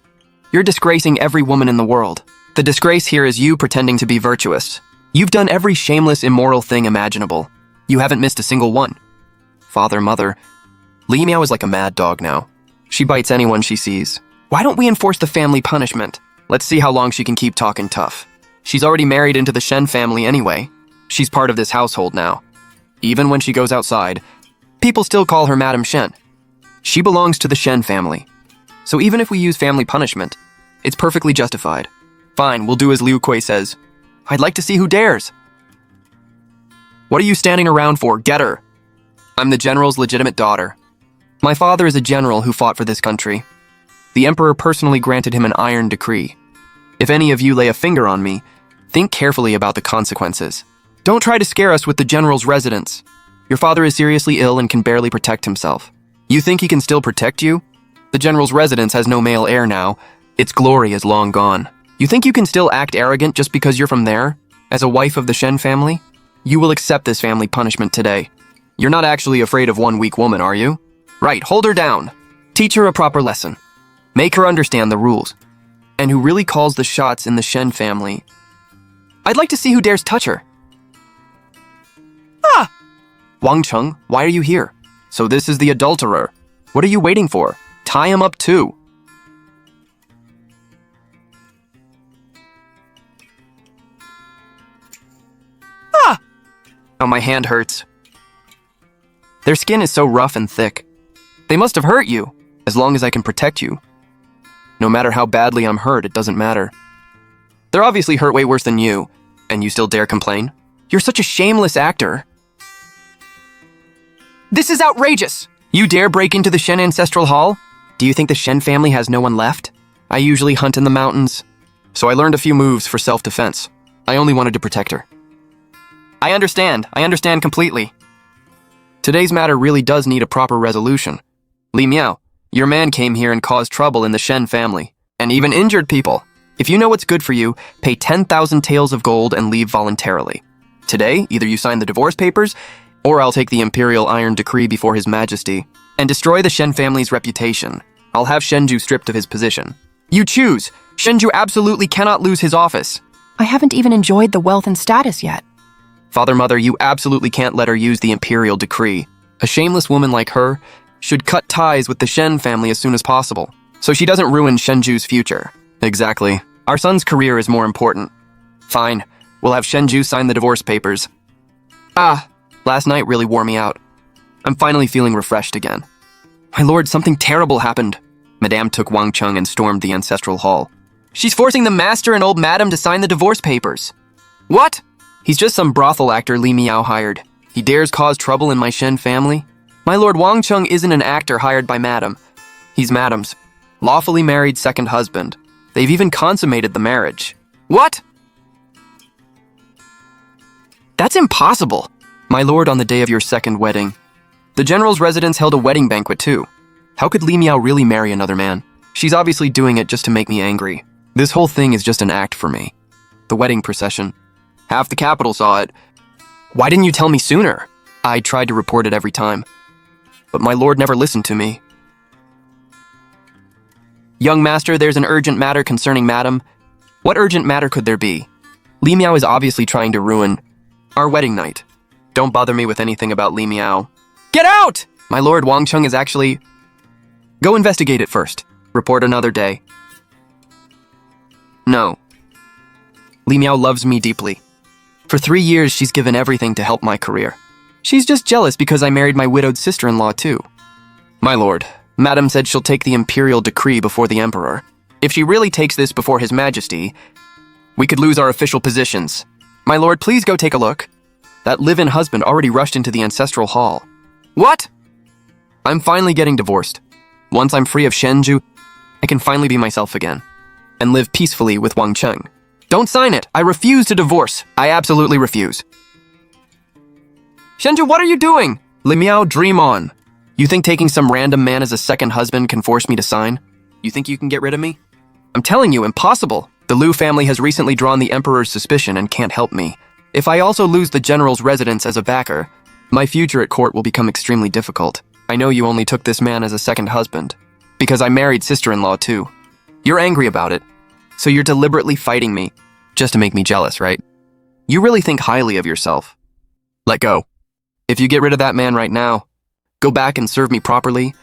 you're disgracing every woman in the world. The disgrace here is you pretending to be virtuous. You've done every shameless, immoral thing imaginable. You haven't missed a single one. Father, mother, Li Miao is like a mad dog now. She bites anyone she sees. Why don't we enforce the family punishment? Let's see how long she can keep talking tough. She's already married into the Shen family anyway. She's part of this household now. Even when she goes outside, people still call her Madam Shen. She belongs to the Shen family. So even if we use family punishment, it's perfectly justified. Fine, we'll do as Liu Kui says. I'd like to see who dares. What are you standing around for? Get her. I'm the general's legitimate daughter. My father is a general who fought for this country. The emperor personally granted him an iron decree. If any of you lay a finger on me, think carefully about the consequences. Don't try to scare us with the general's residence. Your father is seriously ill and can barely protect himself. You think he can still protect you? The general's residence has no male heir now. Its glory is long gone. You think you can still act arrogant just because you're from there? As a wife of the Shen family? You will accept this family punishment today. You're not actually afraid of one weak woman, are you? Right, hold her down. Teach her a proper lesson. Make her understand the rules. And who really calls the shots in the Shen family? I'd like to see who dares touch her. Ah! Wang Cheng, why are you here? So this is the adulterer. What are you waiting for? Tie him up too. Oh, my hand hurts. Their skin is so rough and thick. They must have hurt you, as long as I can protect you. No matter how badly I'm hurt, it doesn't matter. They're obviously hurt way worse than you, and you still dare complain? You're such a shameless actor. This is outrageous! You dare break into the Shen Ancestral Hall? Do you think the Shen family has no one left? I usually hunt in the mountains, so I learned a few moves for self-defense. I only wanted to protect her. I understand completely. Today's matter really does need a proper resolution. Li Miao, your man came here and caused trouble in the Shen family, and even injured people. If you know what's good for you, pay 10,000 taels of gold and leave voluntarily. Today, either you sign the divorce papers, or I'll take the Imperial Iron Decree before His Majesty and destroy the Shen family's reputation. I'll have Shenju stripped of his position. You choose! Shenju absolutely cannot lose his office. I haven't even enjoyed the wealth and status yet. Father, Mother, you absolutely can't let her use the Imperial Decree. A shameless woman like her should cut ties with the Shen family as soon as possible, so she doesn't ruin Shenju's future. Exactly. Our son's career is more important. Fine, we'll have Shenju sign the divorce papers. Last night really wore me out. I'm finally feeling refreshed again. My lord, something terrible happened. Madame took Wang Cheng and stormed the ancestral hall. She's forcing the master and old madam to sign the divorce papers. What? He's just some brothel actor Li Miao hired. He dares cause trouble in my Shen family? My lord, Wang Cheng isn't an actor hired by madam. He's madam's lawfully married second husband. They've even consummated the marriage. What? That's impossible. My lord, on the day of your second wedding, the general's residence held a wedding banquet too. How could Li Miao really marry another man? She's obviously doing it just to make me angry. This whole thing is just an act for me. The wedding procession. Half the capital saw it. Why didn't you tell me sooner? I tried to report it every time, but my lord never listened to me. Young master, there's an urgent matter concerning madam. What urgent matter could there be? Li Miao is obviously trying to ruin our wedding night. Don't bother me with anything about Li Miao. Get out! My lord, Wang Cheng is actually... Go investigate it first. Report another day. No. Li Miao loves me deeply. For 3 years, she's given everything to help my career. She's just jealous because I married my widowed sister-in-law too. My lord, Madam said she'll take the Imperial Decree before the Emperor. If she really takes this before His Majesty, we could lose our official positions. My lord, please go take a look. That live-in husband already rushed into the ancestral hall. What? I'm finally getting divorced. Once I'm free of Shenju, I can finally be myself again and live peacefully with Wang Cheng. Don't sign it. I refuse to divorce. I absolutely refuse. Shenju, what are you doing? Li Miao, dream on. You think taking some random man as a second husband can force me to sign? You think you can get rid of me? I'm telling you, impossible. The Liu family has recently drawn the Emperor's suspicion and can't help me. If I also lose the general's residence as a backer, my future at court will become extremely difficult. I know you only took this man as a second husband, because I married sister-in-law too. You're angry about it, so you're deliberately fighting me, just to make me jealous, right? You really think highly of yourself. Let go. If you get rid of that man right now, go back and serve me properly,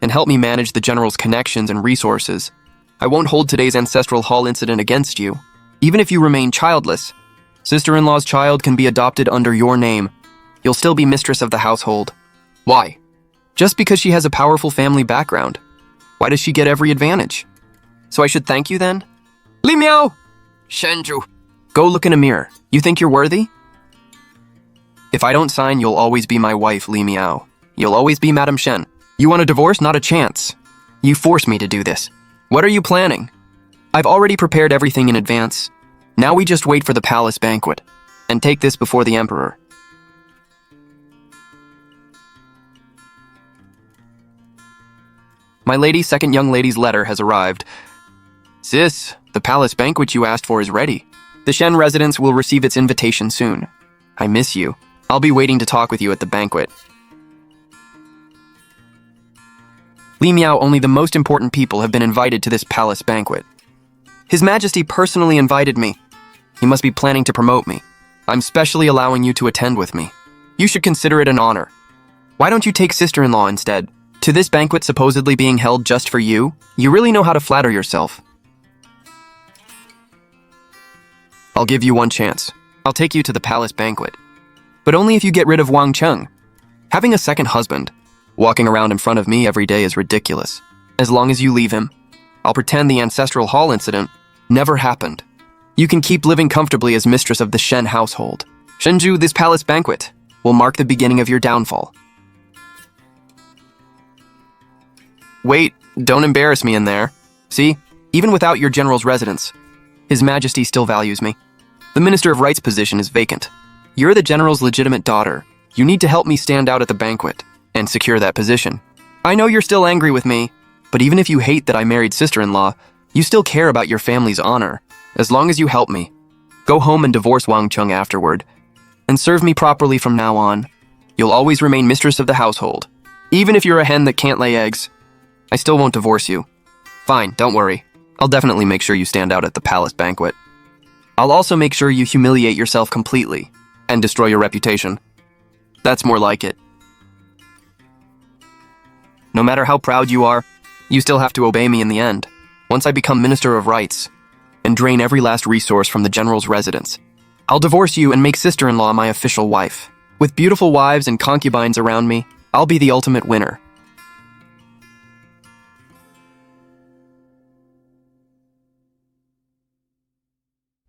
and help me manage the general's connections and resources, I won't hold today's ancestral hall incident against you. Even if you remain childless, sister-in-law's child can be adopted under your name. You'll still be mistress of the household. Why? Just because she has a powerful family background. Why does she get every advantage? So I should thank you then? Li Miao! Shenju! Go look in a mirror. You think you're worthy? If I don't sign, you'll always be my wife, Li Miao. You'll always be Madame Shen. You want a divorce? Not a chance. You forced me to do this. What are you planning? I've already prepared everything in advance. Now we just wait for the palace banquet, and take this before the Emperor. My lady, second young lady's letter has arrived. Sis, the palace banquet you asked for is ready. The Shen residence will receive its invitation soon. I miss you. I'll be waiting to talk with you at the banquet. Li Miao, only the most important people have been invited to this palace banquet. His Majesty personally invited me. He must be planning to promote me. I'm specially allowing you to attend with me. You should consider it an honor. Why don't you take sister-in-law instead? To this banquet supposedly being held just for you, you really know how to flatter yourself. I'll give you one chance. I'll take you to the palace banquet. but only if you get rid of Wang Cheng. Having a second husband, walking around in front of me every day is ridiculous. As long as you leave him, I'll pretend the ancestral hall incident never happened. You can keep living comfortably as mistress of the Shen household. Shenju, this palace banquet will mark the beginning of your downfall. Wait, don't embarrass me in there. See, even without your general's residence, His Majesty still values me. The Minister of Rights position is vacant. You're the general's legitimate daughter. You need to help me stand out at the banquet and secure that position. I know you're still angry with me, but even if you hate that I married sister-in-law, you still care about your family's honor, as long as you help me. Go home and divorce Wang Cheng afterward, and serve me properly from now on. You'll always remain mistress of the household. Even if you're a hen that can't lay eggs, I still won't divorce you. Fine, don't worry. I'll definitely make sure you stand out at the palace banquet. I'll also make sure you humiliate yourself completely and destroy your reputation. That's more like it. No matter how proud you are, you still have to obey me in the end. Once I become Minister of Rights and drain every last resource from the general's residence, I'll divorce you and make sister-in-law my official wife. With beautiful wives and concubines around me, I'll be the ultimate winner.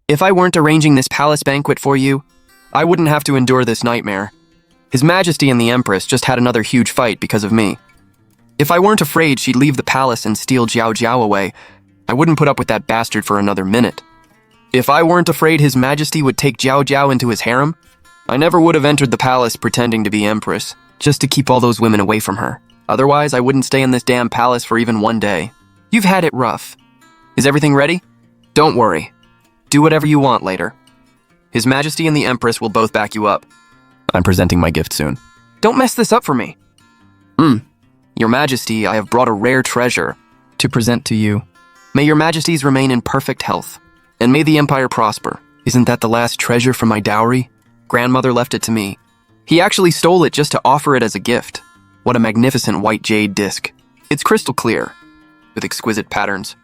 If I weren't arranging this palace banquet for you, I wouldn't have to endure this nightmare. His Majesty and the Empress just had another huge fight because of me. If I weren't afraid she'd leave the palace and steal Jiao Jiao away, I wouldn't put up with that bastard for another minute. If I weren't afraid His Majesty would take Jiao Jiao into his harem, I never would have entered the palace pretending to be Empress, just to keep all those women away from her. Otherwise, I wouldn't stay in this damn palace for even one day. You've had it rough. Is everything ready? Don't worry. Do whatever you want later. His Majesty and the Empress will both back you up. I'm presenting my gift soon. Don't mess this up for me. Your Majesty, I have brought a rare treasure to present to you. May your Majesties remain in perfect health, and may the Empire prosper. Isn't that the last treasure from my dowry? Grandmother left it to me. He actually stole it just to offer it as a gift. What a magnificent white jade disc. It's crystal clear, with exquisite patterns.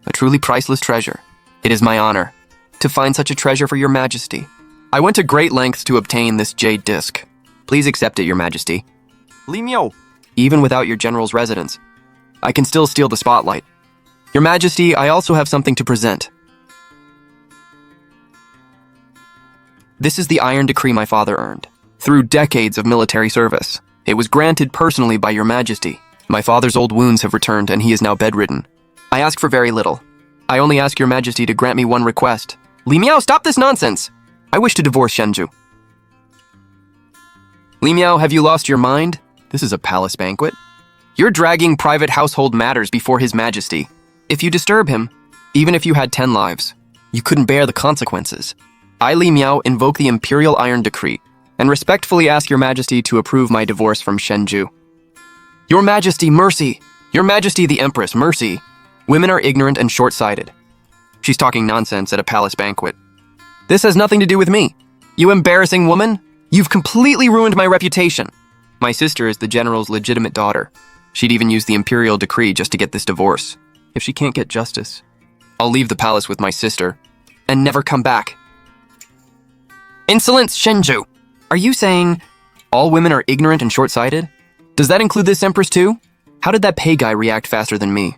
A truly priceless treasure. It is my honor to find such a treasure for your Majesty. I went to great lengths to obtain this jade disc. Please accept it, your Majesty. Li Miao. Even without your general's residence, I can still steal the spotlight. Your Majesty, I also have something to present. This is the Iron Decree my father earned. Through decades of military service, it was granted personally by your Majesty. My father's old wounds have returned and he is now bedridden. I ask for very little. I only ask your Majesty to grant me one request. Li Miao, stop this nonsense! I wish to divorce Shenju. Li Miao, have you lost your mind? This is a palace banquet. You're dragging private household matters before His Majesty. If you disturb him, even if you had 10 lives, you couldn't bear the consequences. I, Li Miao, invoke the Imperial Iron Decree and respectfully ask your Majesty to approve my divorce from Shenju. Your Majesty, mercy! Your Majesty the Empress, mercy! Women are ignorant and short-sighted. She's talking nonsense at a palace banquet. This has nothing to do with me. You embarrassing woman! You've completely ruined my reputation. My sister is the general's legitimate daughter. She'd even use the imperial decree just to get this divorce. If she can't get justice, I'll leave the palace with my sister and never come back. Insolence, Shenju! Are you saying all women are ignorant and short-sighted? Does that include this Empress too? How did that pay guy react faster than me?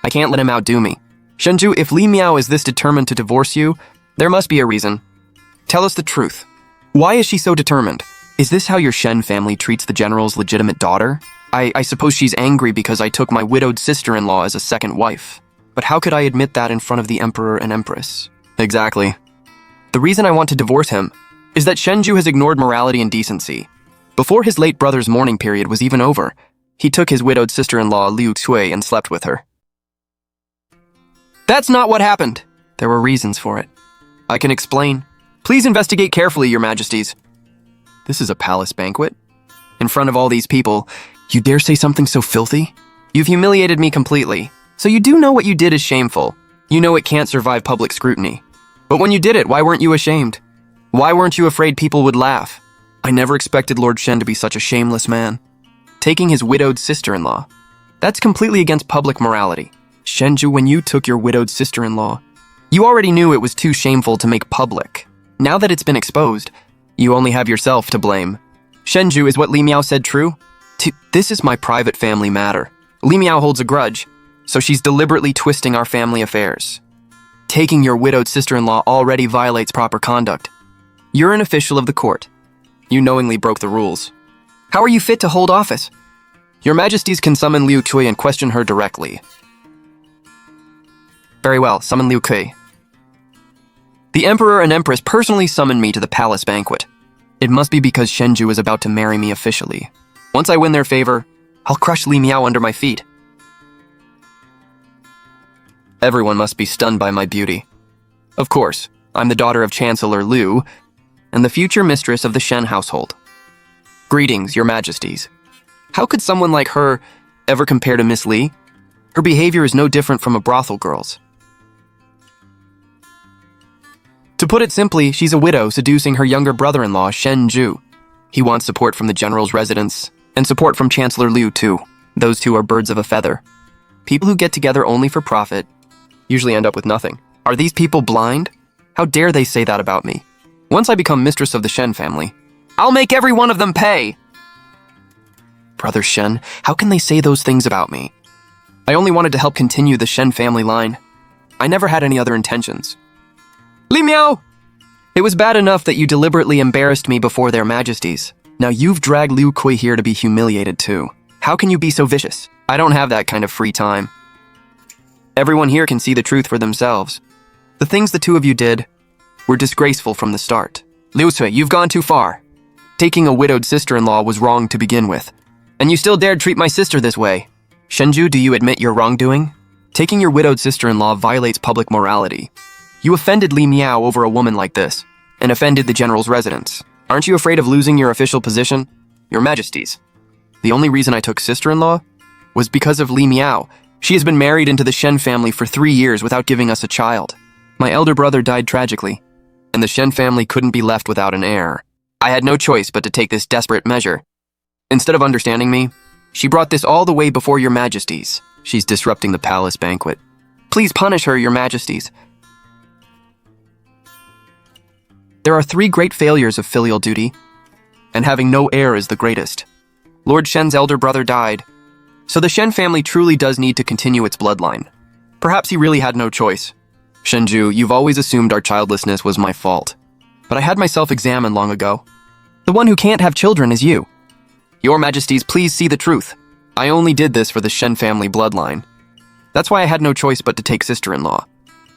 I can't let him outdo me. Shenju, if Li Miao is this determined to divorce you, there must be a reason. Tell us the truth. Why is she so determined? Is this how your Shen family treats the general's legitimate daughter? I suppose she's angry because I took my widowed sister-in-law as a second wife. But how could I admit that in front of the Emperor and Empress? Exactly. The reason I want to divorce him is that Shenju has ignored morality and decency. Before his late brother's mourning period was even over, he took his widowed sister-in-law Liu Xue and slept with her. That's not what happened. There were reasons for it. I can explain. Please investigate carefully, your Majesties. This is a palace banquet. In front of all these people, you dare say something so filthy? You've humiliated me completely. So you do know what you did is shameful. You know it can't survive public scrutiny. But when you did it, why weren't you ashamed? Why weren't you afraid people would laugh? I never expected Lord Shen to be such a shameless man. Taking his widowed sister-in-law. That's completely against public morality. Shenju, when you took your widowed sister-in-law, you already knew it was too shameful to make public. Now that it's been exposed, You only have yourself to blame. Shenju, is what Li Miao said true? This is my private family matter. Li Miao holds a grudge, so she's deliberately twisting our family affairs. Taking your widowed sister-in-law already violates proper conduct. You're an official of the court. You knowingly broke the rules. How are you fit to hold office? Your Majesties can summon Liu Kui and question her directly. Very well, summon Liu Kui. The Emperor and Empress personally summoned me to the palace banquet. It must be because Shenju is about to marry me officially. Once I win their favor, I'll crush Li Miao under my feet. Everyone must be stunned by my beauty. Of course, I'm the daughter of Chancellor Liu and the future mistress of the Shen household. Greetings, Your Majesties. How could someone like her ever compare to Miss Li? Her behavior is no different from a brothel girl's. To put it simply, she's a widow seducing her younger brother-in-law, Shen Ju. He wants support from the general's residence, and support from Chancellor Liu too. Those two are birds of a feather. People who get together only for profit usually end up with nothing. Are these people blind? How dare they say that about me? Once I become mistress of the Shen family, I'll make every one of them pay! Brother Shen, how can they say those things about me? I only wanted to help continue the Shen family line. I never had any other intentions. Li Miao! It was bad enough that you deliberately embarrassed me before their majesties. Now you've dragged Liu Kui here to be humiliated too. How can you be so vicious? I don't have that kind of free time. Everyone here can see the truth for themselves. The things the two of you did were disgraceful from the start. Liu Cui, you've gone too far. Taking a widowed sister-in-law was wrong to begin with. And you still dared treat my sister this way. Shenju, do you admit your wrongdoing? Taking your widowed sister-in-law violates public morality. You offended Li Miao over a woman like this, and offended the general's residence. Aren't you afraid of losing your official position? Your Majesties. The only reason I took sister-in-law was because of Li Miao. She has been married into the Shen family for 3 years without giving us a child. My elder brother died tragically, and the Shen family couldn't be left without an heir. I had no choice but to take this desperate measure. Instead of understanding me, she brought this all the way before your Majesties. She's disrupting the palace banquet. Please punish her, your Majesties. There are 3 great failures of filial duty, and having no heir is the greatest. Lord Shen's elder brother died, so the Shen family truly does need to continue its bloodline. Perhaps he really had no choice. Shenju, you've always assumed our childlessness was my fault, but I had myself examined long ago. The one who can't have children is you. Your Majesties, please see the truth. I only did this for the Shen family bloodline. That's why I had no choice but to take sister-in-law.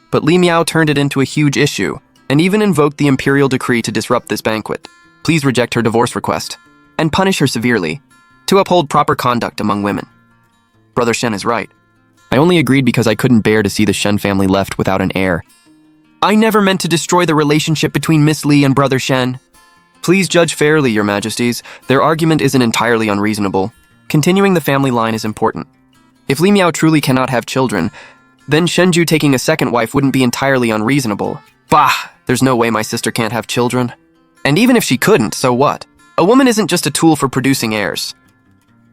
But Li Miao turned it into a huge issue, and even invoked the imperial decree to disrupt this banquet. Please reject her divorce request, and punish her severely, to uphold proper conduct among women. Brother Shen is right. I only agreed because I couldn't bear to see the Shen family left without an heir. I never meant to destroy the relationship between Miss Li and Brother Shen. Please judge fairly, your Majesties. Their argument isn't entirely unreasonable. Continuing the family line is important. If Li Miao truly cannot have children, then Shenju taking a second wife wouldn't be entirely unreasonable. Bah! There's no way my sister can't have children. And even if she couldn't, so what? A woman isn't just a tool for producing heirs.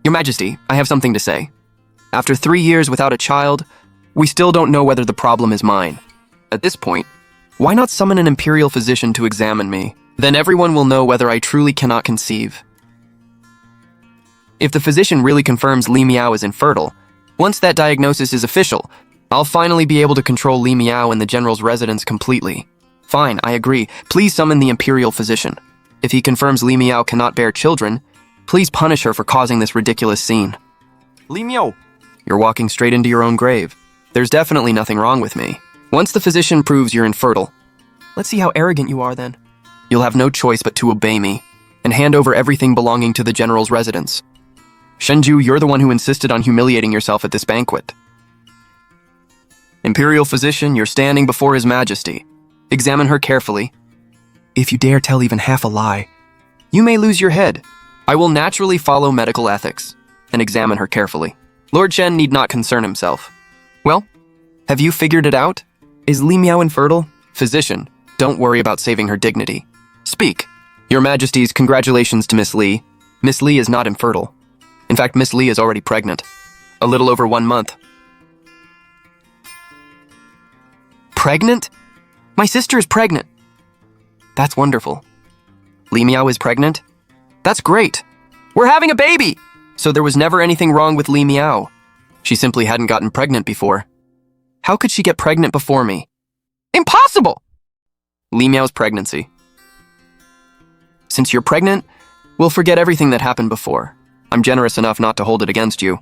Your Majesty, I have something to say. After 3 years without a child, we still don't know whether the problem is mine. At this point, why not summon an imperial physician to examine me? Then everyone will know whether I truly cannot conceive. If the physician really confirms Li Miao is infertile, once that diagnosis is official, I'll finally be able to control Li Miao and the general's residence completely. Fine, I agree. Please summon the imperial physician. If he confirms Li Miao cannot bear children, please punish her for causing this ridiculous scene. Li Miao! You're walking straight into your own grave. There's definitely nothing wrong with me. Once the physician proves you're infertile, let's see how arrogant you are then. You'll have no choice but to obey me, and hand over everything belonging to the general's residence. Shenju, you're the one who insisted on humiliating yourself at this banquet. Imperial physician, you're standing before His Majesty. Examine her carefully. If you dare tell even half a lie, you may lose your head. I will naturally follow medical ethics, and examine her carefully. Lord Shen need not concern himself. Well, have you figured it out? Is Li Miao infertile? Physician, don't worry about saving her dignity. Speak. Your Majesties, congratulations to Miss Li. Miss Li is not infertile. In fact, Miss Li is already pregnant. A little over 1 month. Pregnant? My sister is pregnant. That's wonderful. Li Miao is pregnant? That's great. We're having a baby! So there was never anything wrong with Li Miao. She simply hadn't gotten pregnant before. How could she get pregnant before me? Impossible! Li Miao's pregnancy. Since you're pregnant, we'll forget everything that happened before. I'm generous enough not to hold it against you.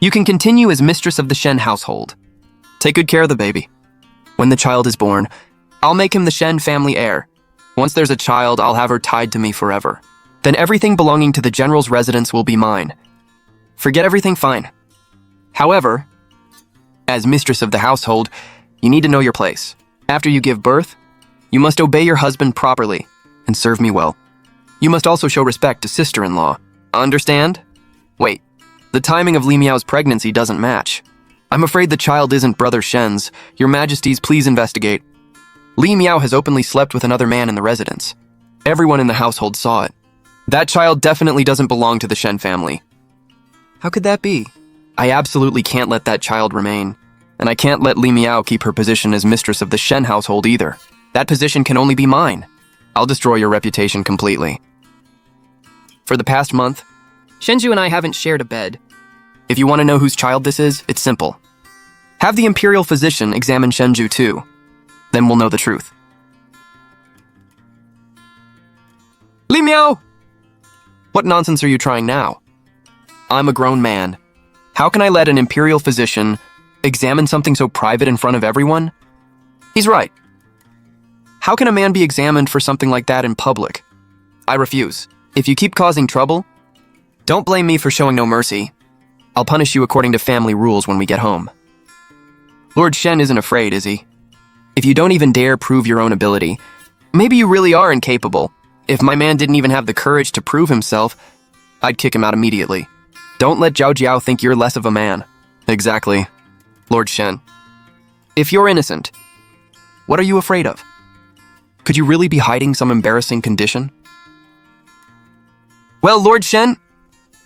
You can continue as mistress of the Shen household. Take good care of the baby. When the child is born, I'll make him the Shen family heir. Once there's a child, I'll have her tied to me forever. Then everything belonging to the general's residence will be mine. Forget everything fine. However, as mistress of the household, you need to know your place. After you give birth, you must obey your husband properly and serve me well. You must also show respect to sister-in-law. Understand? Wait, the timing of Li Miao's pregnancy doesn't match. I'm afraid the child isn't Brother Shen's. Your Majesties, please investigate. Li Miao has openly slept with another man in the residence. Everyone in the household saw it. That child definitely doesn't belong to the Shen family. How could that be? I absolutely can't let that child remain. And I can't let Li Miao keep her position as mistress of the Shen household either. That position can only be mine. I'll destroy your reputation completely. For the past month, Shenju and I haven't shared a bed. If you want to know whose child this is, it's simple. Have the imperial physician examine Shenju too. Then we'll know the truth. Li Miao! What nonsense are you trying now? I'm a grown man. How can I let an imperial physician examine something so private in front of everyone? He's right. How can a man be examined for something like that in public? I refuse. If you keep causing trouble, don't blame me for showing no mercy. I'll punish you according to family rules when we get home. Lord Shen isn't afraid, is he? If you don't even dare prove your own ability, maybe you really are incapable. If my man didn't even have the courage to prove himself, I'd kick him out immediately. Don't let Zhao Jiao think you're less of a man. Exactly, Lord Shen. If you're innocent, what are you afraid of? Could you really be hiding some embarrassing condition? Well, Lord Shen,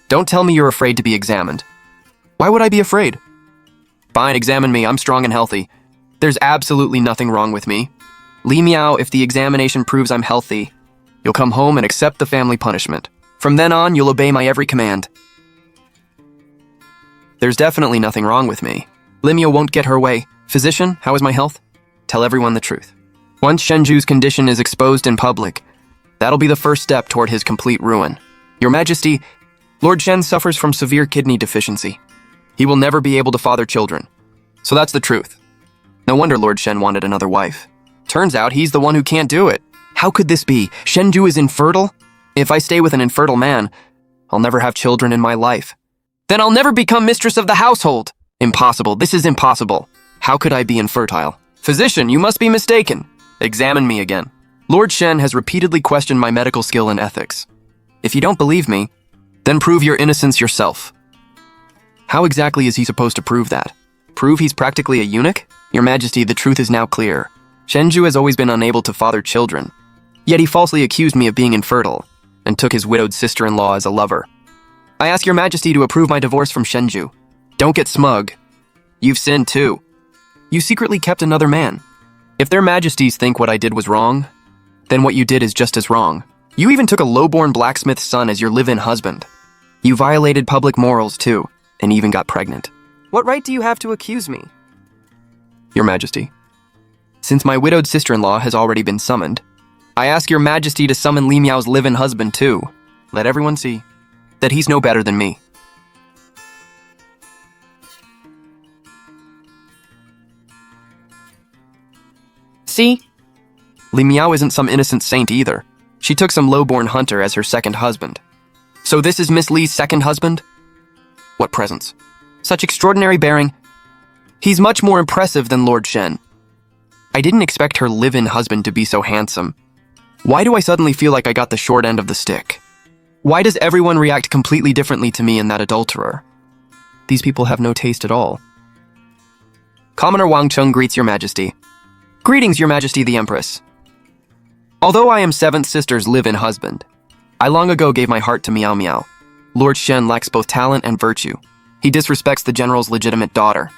don't tell me you're afraid to be examined. Why would I be afraid? Fine, examine me. I'm strong and healthy. There's absolutely nothing wrong with me. Li Miao, if the examination proves I'm healthy, you'll come home and accept the family punishment. From then on, you'll obey my every command. There's definitely nothing wrong with me. Li Miao won't get her way. Physician, how is my health? Tell everyone the truth. Once Shenju's condition is exposed in public, that'll be the first step toward his complete ruin. Your Majesty, Lord Shen suffers from severe kidney deficiency. He will never be able to father children. So that's the truth. No wonder Lord Shen wanted another wife. Turns out he's the one who can't do it. How could this be? Shenju is infertile? If I stay with an infertile man, I'll never have children in my life. Then I'll never become mistress of the household. Impossible. This is impossible. How could I be infertile? Physician, you must be mistaken. Examine me again. Lord Shen has repeatedly questioned my medical skill and ethics. If you don't believe me, then prove your innocence yourself. How exactly is he supposed to prove that? Prove he's practically a eunuch? Your Majesty, the truth is now clear. Shenju has always been unable to father children. Yet he falsely accused me of being infertile and took his widowed sister-in-law as a lover. I ask your Majesty to approve my divorce from Shenju. Don't get smug. You've sinned too. You secretly kept another man. If their Majesties think what I did was wrong, then what you did is just as wrong. You even took a low-born blacksmith's son as your live-in husband. You violated public morals too, and even got pregnant. What right do you have to accuse me? Your Majesty, since my widowed sister-in-law has already been summoned, I ask your Majesty to summon Li Miao's live-in husband too. Let everyone see that he's no better than me. See? Li Miao isn't some innocent saint either. She took some low-born hunter as her second husband. So this is Miss Li's second husband? What presence? Such extraordinary bearing. He's much more impressive than Lord Shen. I didn't expect her live-in husband to be so handsome. Why do I suddenly feel like I got the short end of the stick? Why does everyone react completely differently to me and that adulterer? These people have no taste at all. Commoner Wang Chung greets your Majesty. Greetings, your Majesty the Empress. Although I am seventh sister's live-in husband, I long ago gave my heart to Miao Miao. Lord Shen lacks both talent and virtue. He disrespects the general's legitimate daughter.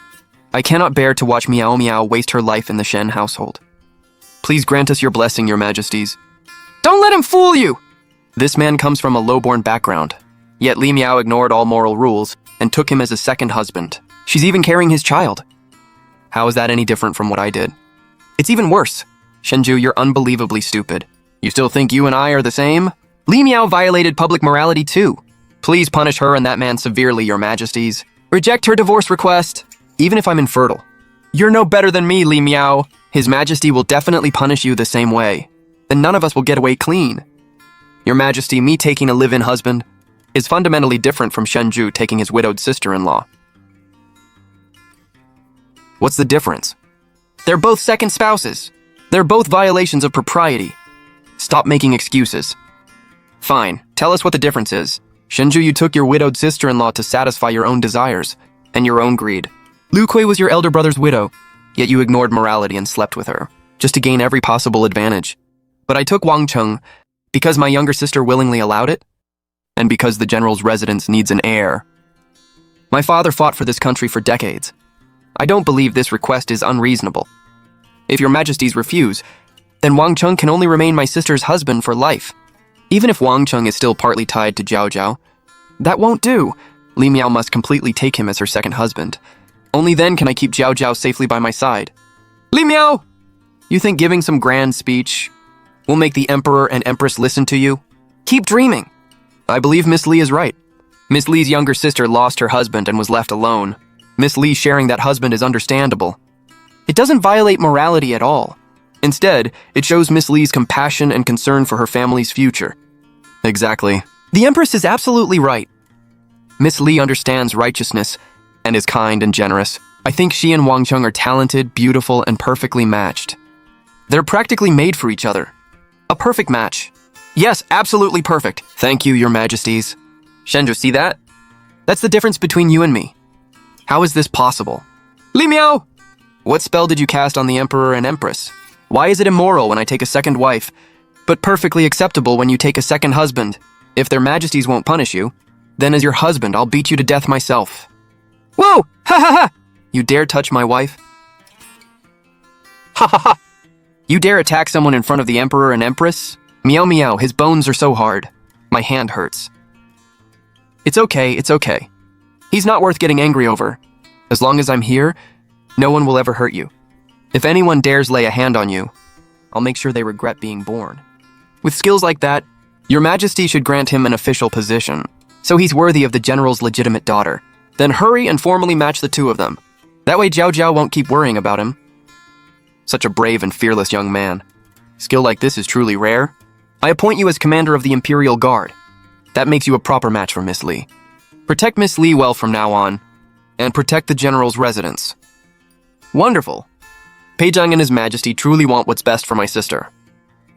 I cannot bear to watch Miao Miao waste her life in the Shen household. Please grant us your blessing, your Majesties. Don't let him fool you! This man comes from a low-born background, yet Li Miao ignored all moral rules and took him as a second husband. She's even carrying his child. How is that any different from what I did? It's even worse. Shenju, you're unbelievably stupid. You still think you and I are the same? Li Miao violated public morality too. Please punish her and that man severely, your majesties. Reject her divorce request, even if I'm infertile. You're no better than me, Li Miao. His Majesty will definitely punish you the same way. Then none of us will get away clean. Your Majesty, me taking a live-in husband is fundamentally different from Shenju taking his widowed sister-in-law. What's the difference? They're both second spouses. They're both violations of propriety. Stop making excuses. Fine, tell us what the difference is. Shenju, you took your widowed sister-in-law to satisfy your own desires and your own greed. Lu Kui was your elder brother's widow, yet you ignored morality and slept with her, just to gain every possible advantage. But I took Wang Cheng because my younger sister willingly allowed it, and because the general's residence needs an heir. My father fought for this country for decades. I don't believe this request is unreasonable. If your majesties refuse, then Wang Cheng can only remain my sister's husband for life. Even if Wang Cheng is still partly tied to Zhao Zhao, that won't do. Li Miao must completely take him as her second husband. Only then can I keep Zhao Zhao safely by my side. Li Miao! You think giving some grand speech will make the emperor and empress listen to you? Keep dreaming. I believe Miss Li is right. Miss Li's younger sister lost her husband and was left alone. Miss Li sharing that husband is understandable. It doesn't violate morality at all. Instead, it shows Miss Li's compassion and concern for her family's future. Exactly. The Empress is absolutely right. Miss Li understands righteousness and is kind and generous. I think she and Wang Cheng are talented, beautiful, and perfectly matched. They're practically made for each other. A perfect match. Yes, absolutely perfect. Thank you, your majesties. Shenju, see that? That's the difference between you and me. How is this possible? Li Miao! What spell did you cast on the Emperor and Empress? Why is it immoral when I take a second wife, but perfectly acceptable when you take a second husband? If their majesties won't punish you, then as your husband, I'll beat you to death myself. Whoa! Ha ha ha! You dare touch my wife? Ha ha ha! You dare attack someone in front of the Emperor and Empress? Meow meow, his bones are so hard. My hand hurts. It's okay, it's okay. He's not worth getting angry over. As long as I'm here, no one will ever hurt you. If anyone dares lay a hand on you, I'll make sure they regret being born. With skills like that, your majesty should grant him an official position, so he's worthy of the general's legitimate daughter. Then hurry and formally match the two of them. That way Zhao Zhao won't keep worrying about him. Such a brave and fearless young man. Skill like this is truly rare. I appoint you as commander of the Imperial Guard. That makes you a proper match for Miss Li. Protect Miss Li well from now on, and protect the general's residence. Wonderful. Peizheng and His Majesty truly want what's best for my sister.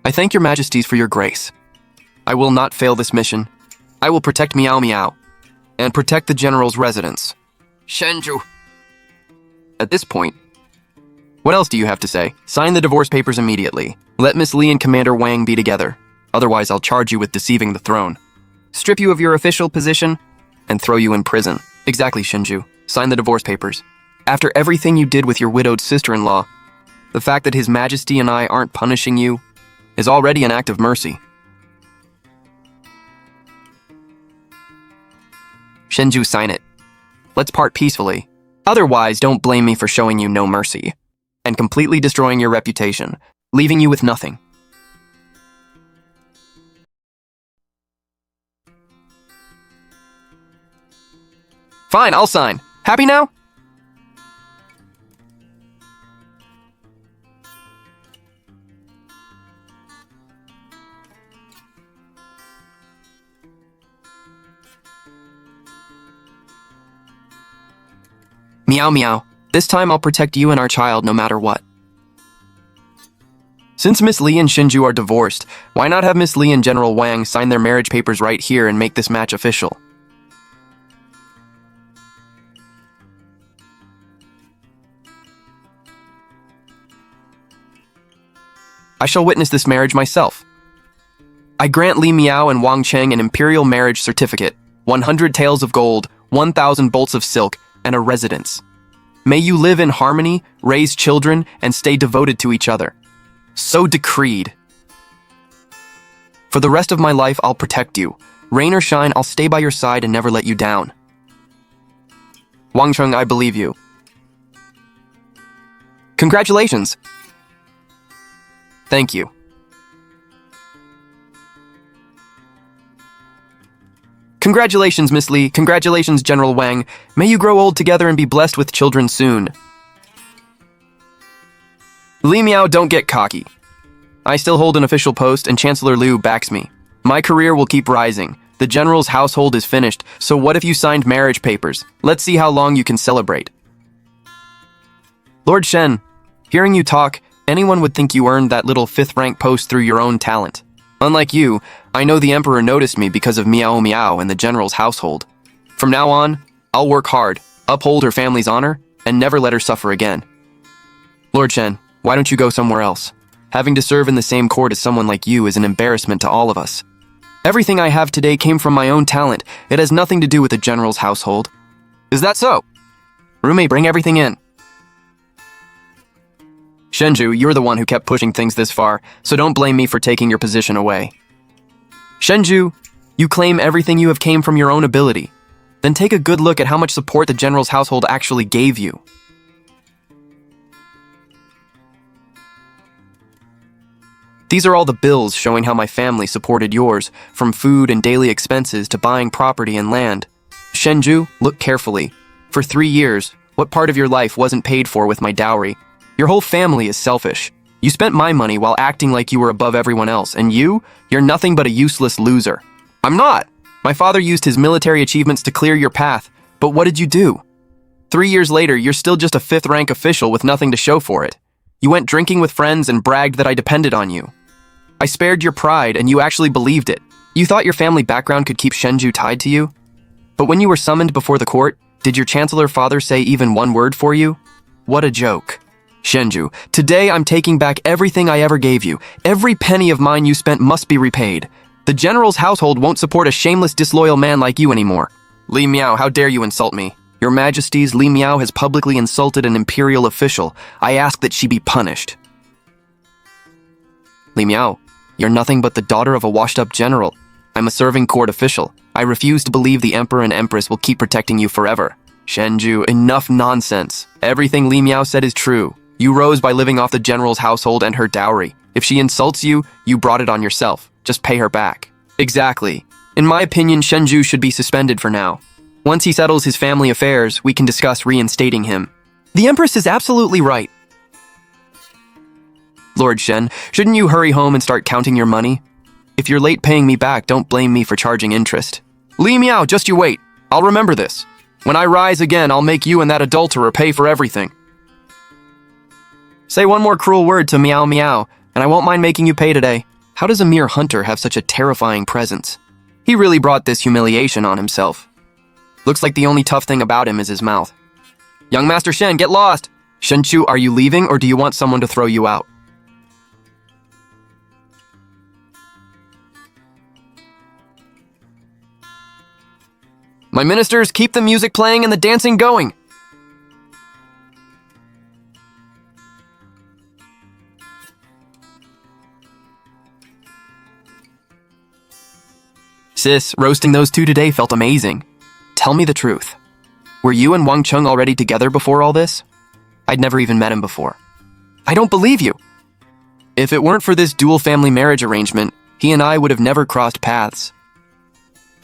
I thank your majesties for your grace. I will not fail this mission. I will protect Miao Miao, and protect the general's residence. Shenju. At this point, what else do you have to say? Sign the divorce papers immediately. Let Miss Li and Commander Wang be together. Otherwise, I'll charge you with deceiving the throne. Strip you of your official position, and throw you in prison. Exactly, Shenju. Sign the divorce papers. After everything you did with your widowed sister-in-law, the fact that His Majesty and I aren't punishing you is already an act of mercy. Shenju, sign it. Let's part peacefully. Otherwise, don't blame me for showing you no mercy and completely destroying your reputation, leaving you with nothing. Fine, I'll sign. Happy now? Meow meow. This time I'll protect you and our child no matter what. Since Miss Li and Shenju are divorced, why not have Miss Li and General Wang sign their marriage papers right here and make this match official? I shall witness this marriage myself. I grant Li Miao and Wang Cheng an imperial marriage certificate, 100 taels of gold, 1,000 bolts of silk, and a residence. May you live in harmony, raise children, and stay devoted to each other. So decreed. For the rest of my life, I'll protect you. Rain or shine, I'll stay by your side and never let you down. Wang Cheng, I believe you. Congratulations. Thank you. Congratulations, Miss Li. Congratulations, General Wang. May you grow old together and be blessed with children soon. Li Miao, don't get cocky. I still hold an official post and Chancellor Liu backs me. My career will keep rising. The general's household is finished, so what if you signed marriage papers? Let's see how long you can celebrate. Lord Shen, hearing you talk, anyone would think you earned that little 5th rank post through your own talent. Unlike you, I know the Emperor noticed me because of Miao Miao and the general's household. From now on, I'll work hard, uphold her family's honor, and never let her suffer again. Lord Shen, why don't you go somewhere else? Having to serve in the same court as someone like you is an embarrassment to all of us. Everything I have today came from my own talent. It has nothing to do with the general's household. Is that so? Roommate, bring everything in. Shenju, you're the one who kept pushing things this far, so don't blame me for taking your position away. Shenju, you claim everything you have came from your own ability. Then take a good look at how much support the general's household actually gave you. These are all the bills showing how my family supported yours, from food and daily expenses to buying property and land. Shenju, look carefully. For 3 years, what part of your life wasn't paid for with my dowry? Your whole family is selfish. You spent my money while acting like you were above everyone else, and you're nothing but a useless loser. I'm not! My father used his military achievements to clear your path, but what did you do? 3 years later, you're still just a 5th rank official with nothing to show for it. You went drinking with friends and bragged that I depended on you. I spared your pride, and you actually believed it. You thought your family background could keep Shenju tied to you? But when you were summoned before the court, did your chancellor father say even one word for you? What a joke. Shenju, today I'm taking back everything I ever gave you. Every penny of mine you spent must be repaid. The general's household won't support a shameless, disloyal man like you anymore. Li Miao, how dare you insult me? Your Majesties, Li Miao has publicly insulted an imperial official. I ask that she be punished. Li Miao, you're nothing but the daughter of a washed-up general. I'm a serving court official. I refuse to believe the Emperor and Empress will keep protecting you forever. Shenju, enough nonsense. Everything Li Miao said is true. You rose by living off the general's household and her dowry. If she insults you, you brought it on yourself. Just pay her back. Exactly. In my opinion, Shenju should be suspended for now. Once he settles his family affairs, we can discuss reinstating him. The Empress is absolutely right. Lord Shen, shouldn't you hurry home and start counting your money? If you're late paying me back, don't blame me for charging interest. Li Miao, just you wait. I'll remember this. When I rise again, I'll make you and that adulterer pay for everything. Say one more cruel word to Miao Miao, and I won't mind making you pay today. How does a mere hunter have such a terrifying presence? He really brought this humiliation on himself. Looks like the only tough thing about him is his mouth. Young Master Shen, get lost! Shenchu, are you leaving or do you want someone to throw you out? My ministers, keep the music playing and the dancing going! Sis, roasting those two today felt amazing. Tell me the truth. Were you and Wang Cheng already together before all this? I'd never even met him before. I don't believe you! If it weren't for this dual family marriage arrangement, he and I would have never crossed paths.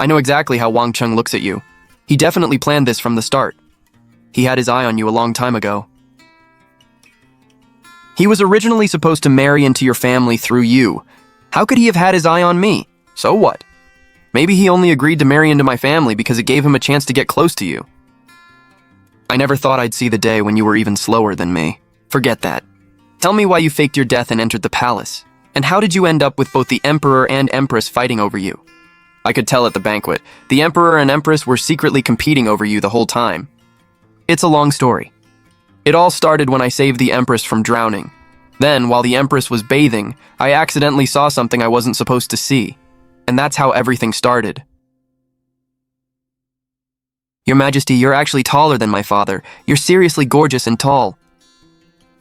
I know exactly how Wang Cheng looks at you. He definitely planned this from the start. He had his eye on you a long time ago. He was originally supposed to marry into your family through you. How could he have had his eye on me? So what? Maybe he only agreed to marry into my family because it gave him a chance to get close to you. I never thought I'd see the day when you were even slower than me. Forget that. Tell me why you faked your death and entered the palace. And how did you end up with both the Emperor and Empress fighting over you? I could tell at the banquet. The Emperor and Empress were secretly competing over you the whole time. It's a long story. It all started when I saved the Empress from drowning. Then, while the Empress was bathing, I accidentally saw something I wasn't supposed to see. And that's how everything started. Your Majesty, you're actually taller than my father. You're seriously gorgeous and tall.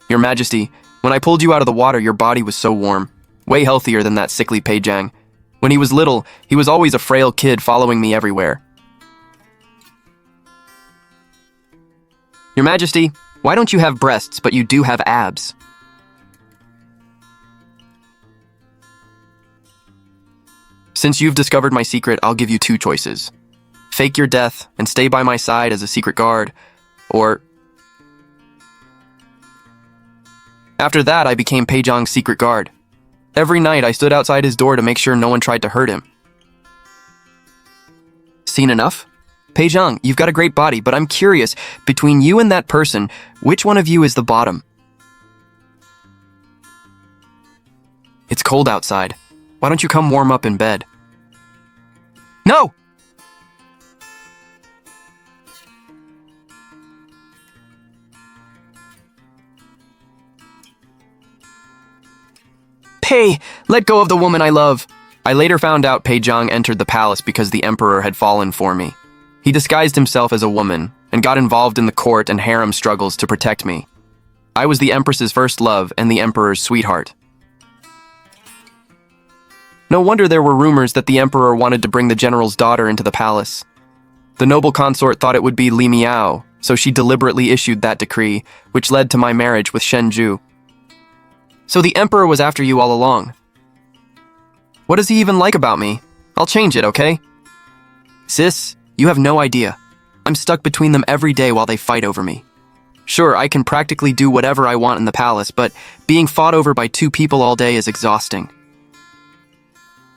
Your Majesty, when I pulled you out of the water, your body was so warm. Way healthier than that sickly Pei Jiang. When he was little, he was always a frail kid following me everywhere. Your Majesty, why don't you have breasts but you do have abs? Since you've discovered my secret, I'll give you two choices. Fake your death and stay by my side as a secret guard, or... After that, I became Peijong's secret guard. Every night, I stood outside his door to make sure no one tried to hurt him. Seen enough? Peijong, you've got a great body, but I'm curious, between you and that person, which one of you is the bottom? It's cold outside. Why don't you come warm up in bed? No! Pei, let go of the woman I love. I later found out Peijong entered the palace because the emperor had fallen for me. He disguised himself as a woman and got involved in the court and harem struggles to protect me. I was the empress's first love and the emperor's sweetheart. No wonder there were rumors that the emperor wanted to bring the general's daughter into the palace. The noble consort thought it would be Li Miao, so she deliberately issued that decree, which led to my marriage with Shen Zhu. So the emperor was after you all along. What does he even like about me? I'll change it, okay? Sis, you have no idea. I'm stuck between them every day while they fight over me. Sure, I can practically do whatever I want in the palace, but being fought over by two people all day is exhausting.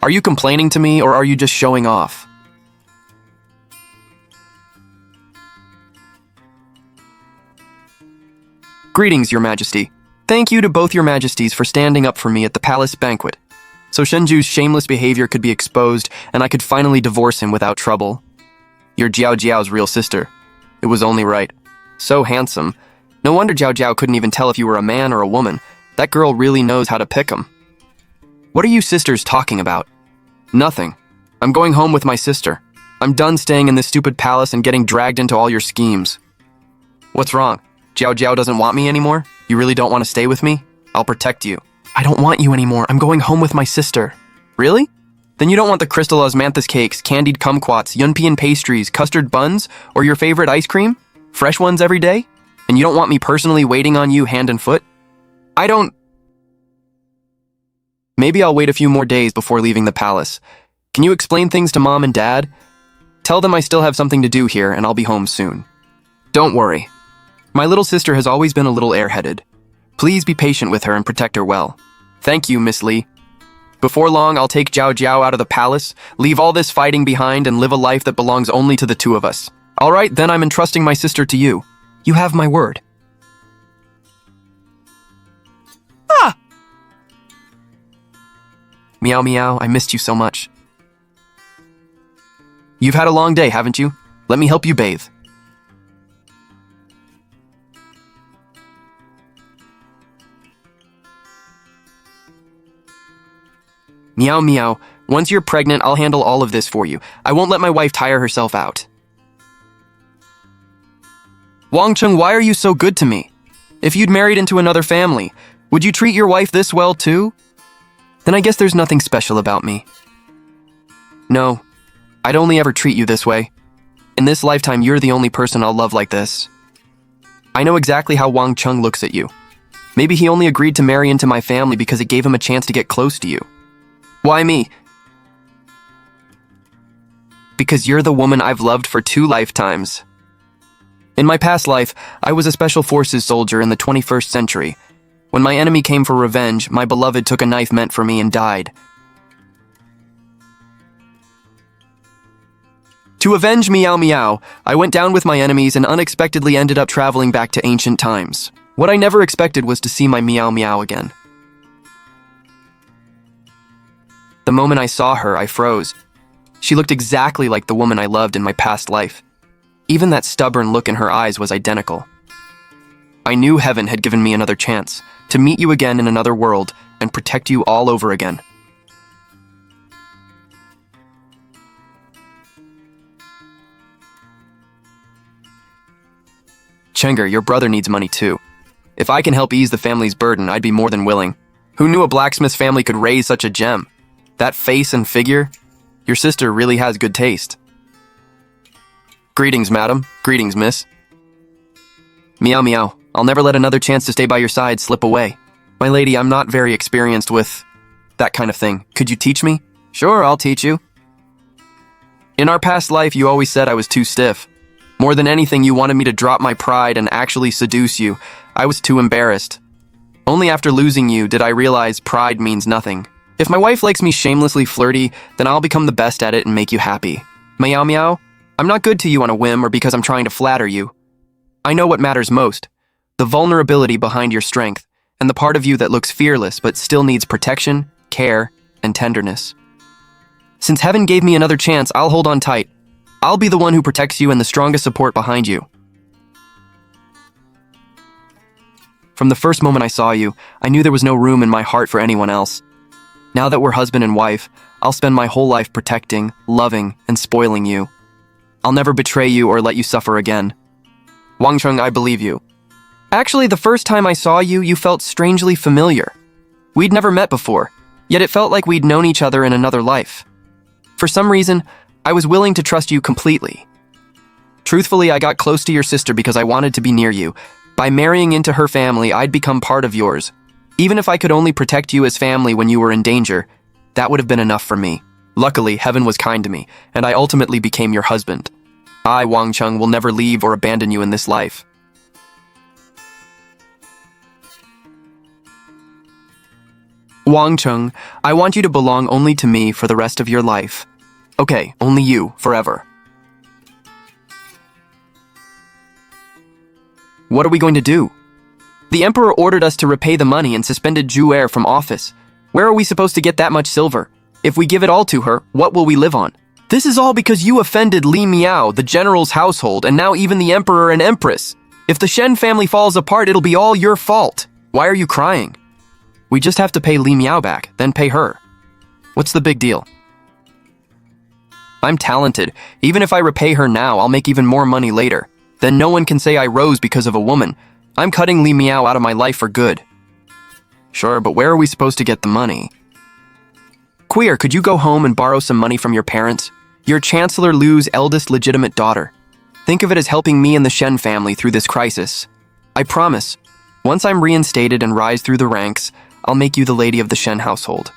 Are you complaining to me, or are you just showing off? Greetings, Your Majesty. Thank you to both Your Majesties for standing up for me at the palace banquet. So Shen Zhu's shameless behavior could be exposed, and I could finally divorce him without trouble. You're Jiao Jiao's real sister. It was only right. So handsome. No wonder Jiao Jiao couldn't even tell if you were a man or a woman. That girl really knows how to pick 'em. What are you sisters talking about? Nothing. I'm going home with my sister. I'm done staying in this stupid palace and getting dragged into all your schemes. What's wrong? Jiao Jiao doesn't want me anymore? You really don't want to stay with me? I'll protect you. I don't want you anymore. I'm going home with my sister. Really? Then you don't want the crystal osmanthus cakes, candied kumquats, yunpian pastries, custard buns, or your favorite ice cream? Fresh ones every day? And you don't want me personally waiting on you hand and foot? I don't... Maybe I'll wait a few more days before leaving the palace. Can you explain things to Mom and Dad? Tell them I still have something to do here and I'll be home soon. Don't worry. My little sister has always been a little airheaded. Please be patient with her and protect her well. Thank you, Miss Li. Before long, I'll take Jiao Jiao out of the palace, leave all this fighting behind, and live a life that belongs only to the two of us. All right, then I'm entrusting my sister to you. You have my word. Ah! Meow meow, I missed you so much. You've had a long day, haven't you? Let me help you bathe. Meow meow, once you're pregnant, I'll handle all of this for you. I won't let my wife tire herself out. Wang Cheng, why are you so good to me? If you'd married into another family, would you treat your wife this well too? Then I guess there's nothing special about me. No, I'd only ever treat you this way. In this lifetime, you're the only person I'll love like this. I know exactly how Wang Cheng looks at you. Maybe he only agreed to marry into my family because it gave him a chance to get close to you. Why me? Because you're the woman I've loved for 2 lifetimes. In my past life, I was a special forces soldier in the 21st century. When my enemy came for revenge, my beloved took a knife meant for me and died. To avenge Meow Meow, I went down with my enemies and unexpectedly ended up traveling back to ancient times. What I never expected was to see my Meow Meow again. The moment I saw her, I froze. She looked exactly like the woman I loved in my past life. Even that stubborn look in her eyes was identical. I knew heaven had given me another chance to meet you again in another world and protect you all over again. Chenger, your brother needs money too. If I can help ease the family's burden, I'd be more than willing. Who knew a blacksmith family could raise such a gem? That face and figure? Your sister really has good taste. Greetings, madam. Greetings, miss. Meow meow. I'll never let another chance to stay by your side slip away. My lady, I'm not very experienced with that kind of thing. Could you teach me? Sure, I'll teach you. In our past life, you always said I was too stiff. More than anything, you wanted me to drop my pride and actually seduce you. I was too embarrassed. Only after losing you did I realize pride means nothing. If my wife likes me shamelessly flirty, then I'll become the best at it and make you happy. Meow meow, I'm not good to you on a whim or because I'm trying to flatter you. I know what matters most. The vulnerability behind your strength, and the part of you that looks fearless but still needs protection, care, and tenderness. Since heaven gave me another chance, I'll hold on tight. I'll be the one who protects you and the strongest support behind you. From the first moment I saw you, I knew there was no room in my heart for anyone else. Now that we're husband and wife, I'll spend my whole life protecting, loving, and spoiling you. I'll never betray you or let you suffer again. Wang Cheng, I believe you. Actually, the first time I saw you, you felt strangely familiar. We'd never met before, yet it felt like we'd known each other in another life. For some reason, I was willing to trust you completely. Truthfully, I got close to your sister because I wanted to be near you. By marrying into her family, I'd become part of yours. Even if I could only protect you as family when you were in danger, that would have been enough for me. Luckily, heaven was kind to me, and I ultimately became your husband. I, Wang Cheng, will never leave or abandon you in this life. Wang Cheng, I want you to belong only to me for the rest of your life. Okay, only you, forever. What are we going to do? The Emperor ordered us to repay the money and suspended Zhu Er from office. Where are we supposed to get that much silver? If we give it all to her, what will we live on? This is all because you offended Li Miao, the general's household, and now even the Emperor and Empress. If the Shen family falls apart, it'll be all your fault. Why are you crying? We just have to pay Li Miao back, then pay her. What's the big deal? I'm talented. Even if I repay her now, I'll make even more money later. Then no one can say I rose because of a woman. I'm cutting Li Miao out of my life for good. Sure, but where are we supposed to get the money? Queer, could you go home and borrow some money from your parents? You're Chancellor Lu's eldest legitimate daughter. Think of it as helping me and the Shen family through this crisis. I promise, once I'm reinstated and rise through the ranks, I'll make you the lady of the Shen household.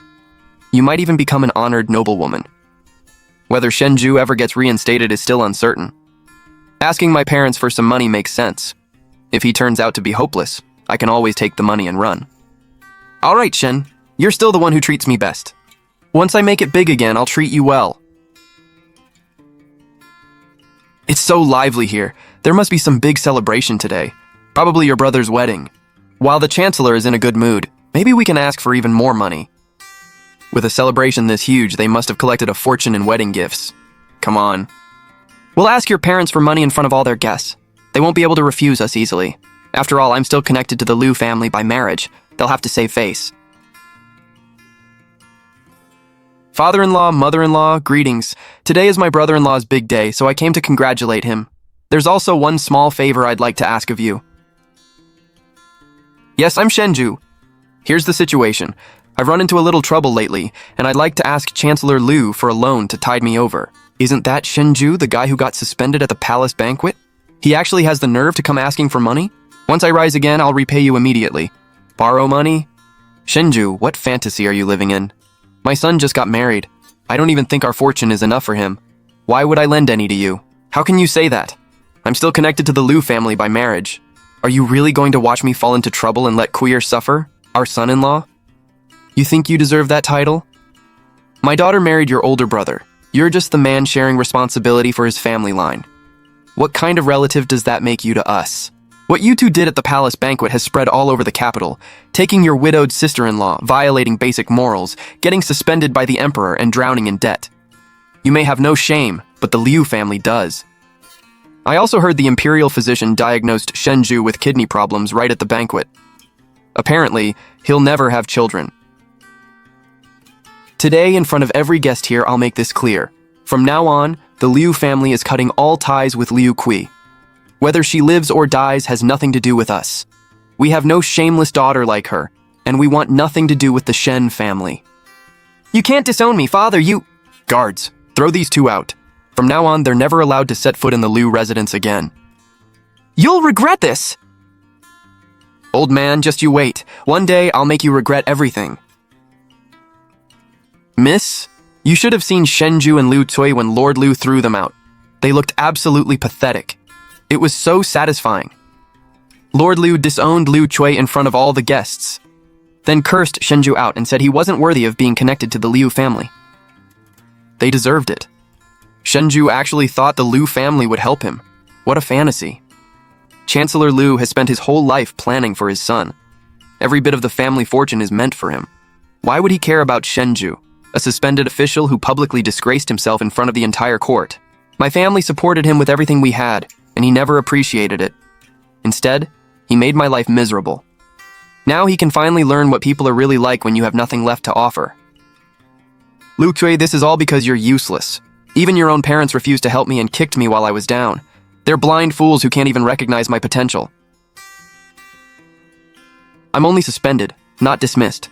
You might even become an honored noblewoman. Whether Shen Zhu ever gets reinstated is still uncertain. Asking my parents for some money makes sense. If he turns out to be hopeless, I can always take the money and run. All right, Shen, you're still the one who treats me best. Once I make it big again, I'll treat you well. It's so lively here. There must be some big celebration today. Probably your brother's wedding. While the Chancellor is in a good mood, maybe we can ask for even more money. With a celebration this huge, they must have collected a fortune in wedding gifts. Come on. We'll ask your parents for money in front of all their guests. They won't be able to refuse us easily. After all, I'm still connected to the Lu family by marriage. They'll have to save face. Father-in-law, mother-in-law, greetings. Today is my brother-in-law's big day, so I came to congratulate him. There's also one small favor I'd like to ask of you. Yes, I'm Shen Zhu. Here's the situation. I've run into a little trouble lately, and I'd like to ask Chancellor Lu for a loan to tide me over. Isn't that Shen Zhu, the guy who got suspended at the palace banquet? He actually has the nerve to come asking for money? Once I rise again, I'll repay you immediately. Borrow money? Shen Zhu, what fantasy are you living in? My son just got married. I don't even think our fortune is enough for him. Why would I lend any to you? How can you say that? I'm still connected to the Lu family by marriage. Are you really going to watch me fall into trouble and let Queer suffer, our son-in-law? You think you deserve that title? My daughter married your older brother. You're just the man sharing responsibility for his family line. What kind of relative does that make you to us? What you two did at the palace banquet has spread all over the capital, taking your widowed sister-in-law, violating basic morals, getting suspended by the emperor, and drowning in debt. You may have no shame, but the Liu family does. I also heard the imperial physician diagnosed Shen Zhu with kidney problems right at the banquet. Apparently, he'll never have children. Today, in front of every guest here, I'll make this clear. From now on, the Liu family is cutting all ties with Liu Kui. Whether she lives or dies has nothing to do with us. We have no shameless daughter like her, and we want nothing to do with the Shen family. You can't disown me, father, you— Guards, throw these two out. From now on, they're never allowed to set foot in the Liu residence again. You'll regret this! Old man, just you wait. One day, I'll make you regret everything. Miss, you should have seen Shenju and Liu Cui when Lord Liu threw them out. They looked absolutely pathetic. It was so satisfying. Lord Liu disowned Liu Cui in front of all the guests, then cursed Shenju out and said he wasn't worthy of being connected to the Liu family. They deserved it. Shenju actually thought the Liu family would help him. What a fantasy. Chancellor Liu has spent his whole life planning for his son. Every bit of the family fortune is meant for him. Why would he care about Shenju, a suspended official who publicly disgraced himself in front of the entire court? My family supported him with everything we had, and he never appreciated it. Instead, he made my life miserable. Now he can finally learn what people are really like when you have nothing left to offer. Liu Cui, this is all because you're useless. Even your own parents refused to help me and kicked me while I was down. They're blind fools who can't even recognize my potential. I'm only suspended, not dismissed.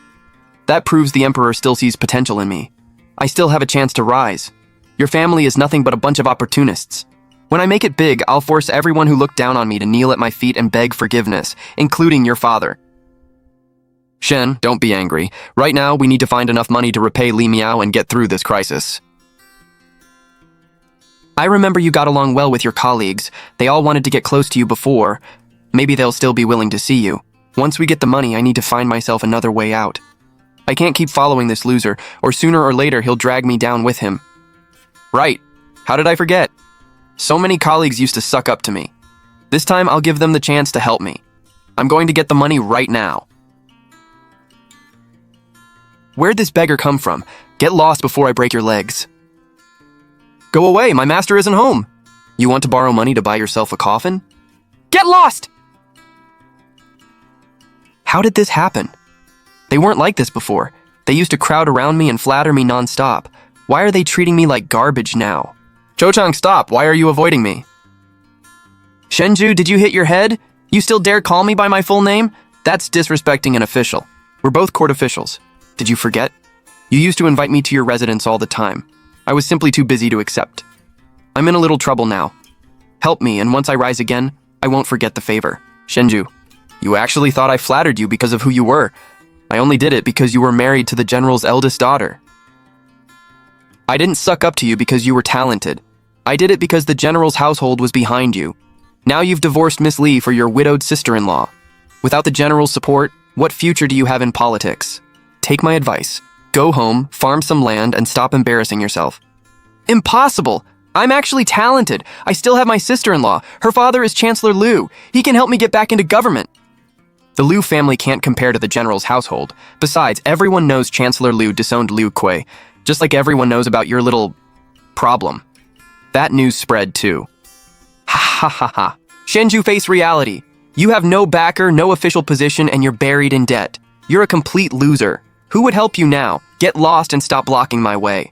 That proves the Emperor still sees potential in me. I still have a chance to rise. Your family is nothing but a bunch of opportunists. When I make it big, I'll force everyone who looked down on me to kneel at my feet and beg forgiveness, including your father. Shen, don't be angry. Right now, we need to find enough money to repay Li Miao and get through this crisis. I remember you got along well with your colleagues. They all wanted to get close to you before. Maybe they'll still be willing to see you. Once we get the money, I need to find myself another way out. I can't keep following this loser, or sooner or later he'll drag me down with him. Right. How did I forget? So many colleagues used to suck up to me. This time I'll give them the chance to help me. I'm going to get the money right now. Where'd this beggar come from? Get lost before I break your legs. Go away, my master isn't home. You want to borrow money to buy yourself a coffin? Get lost! How did this happen? They weren't like this before. They used to crowd around me and flatter me non-stop. Why are they treating me like garbage now? Cho-Chang, stop! Why are you avoiding me? Shenju, did you hit your head? You still dare call me by my full name? That's disrespecting an official. We're both court officials. Did you forget? You used to invite me to your residence all the time. I was simply too busy to accept. I'm in a little trouble now. Help me, and once I rise again, I won't forget the favor. Shenju, you actually thought I flattered you because of who you were. I only did it because you were married to the general's eldest daughter. I didn't suck up to you because you were talented. I did it because the general's household was behind you. Now you've divorced Miss Li for your widowed sister-in-law. Without the general's support, what future do you have in politics? Take my advice. Go home, farm some land, and stop embarrassing yourself. Impossible! I'm actually talented. I still have my sister-in-law. Her father is Chancellor Liu. He can help me get back into government. The Liu family can't compare to the general's household. Besides, everyone knows Chancellor Liu disowned Liu Cui, just like everyone knows about your little problem. That news spread too. Ha ha ha ha. Shenju, face reality. You have no backer, no official position, and you're buried in debt. You're a complete loser. Who would help you now? Get lost and stop blocking my way.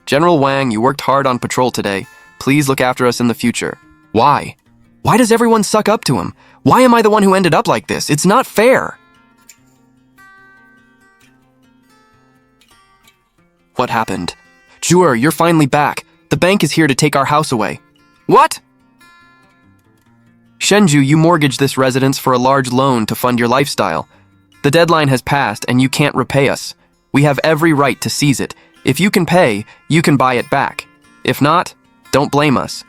General Wang, you worked hard on patrol today. Please look after us in the future. Why? Why does everyone suck up to him? Why am I the one who ended up like this? It's not fair. What happened? Jur, you're finally back. The bank is here to take our house away. What? Shenju, you mortgaged this residence for a large loan to fund your lifestyle. The deadline has passed and you can't repay us. We have every right to seize it. If you can pay, you can buy it back. If not, don't blame us.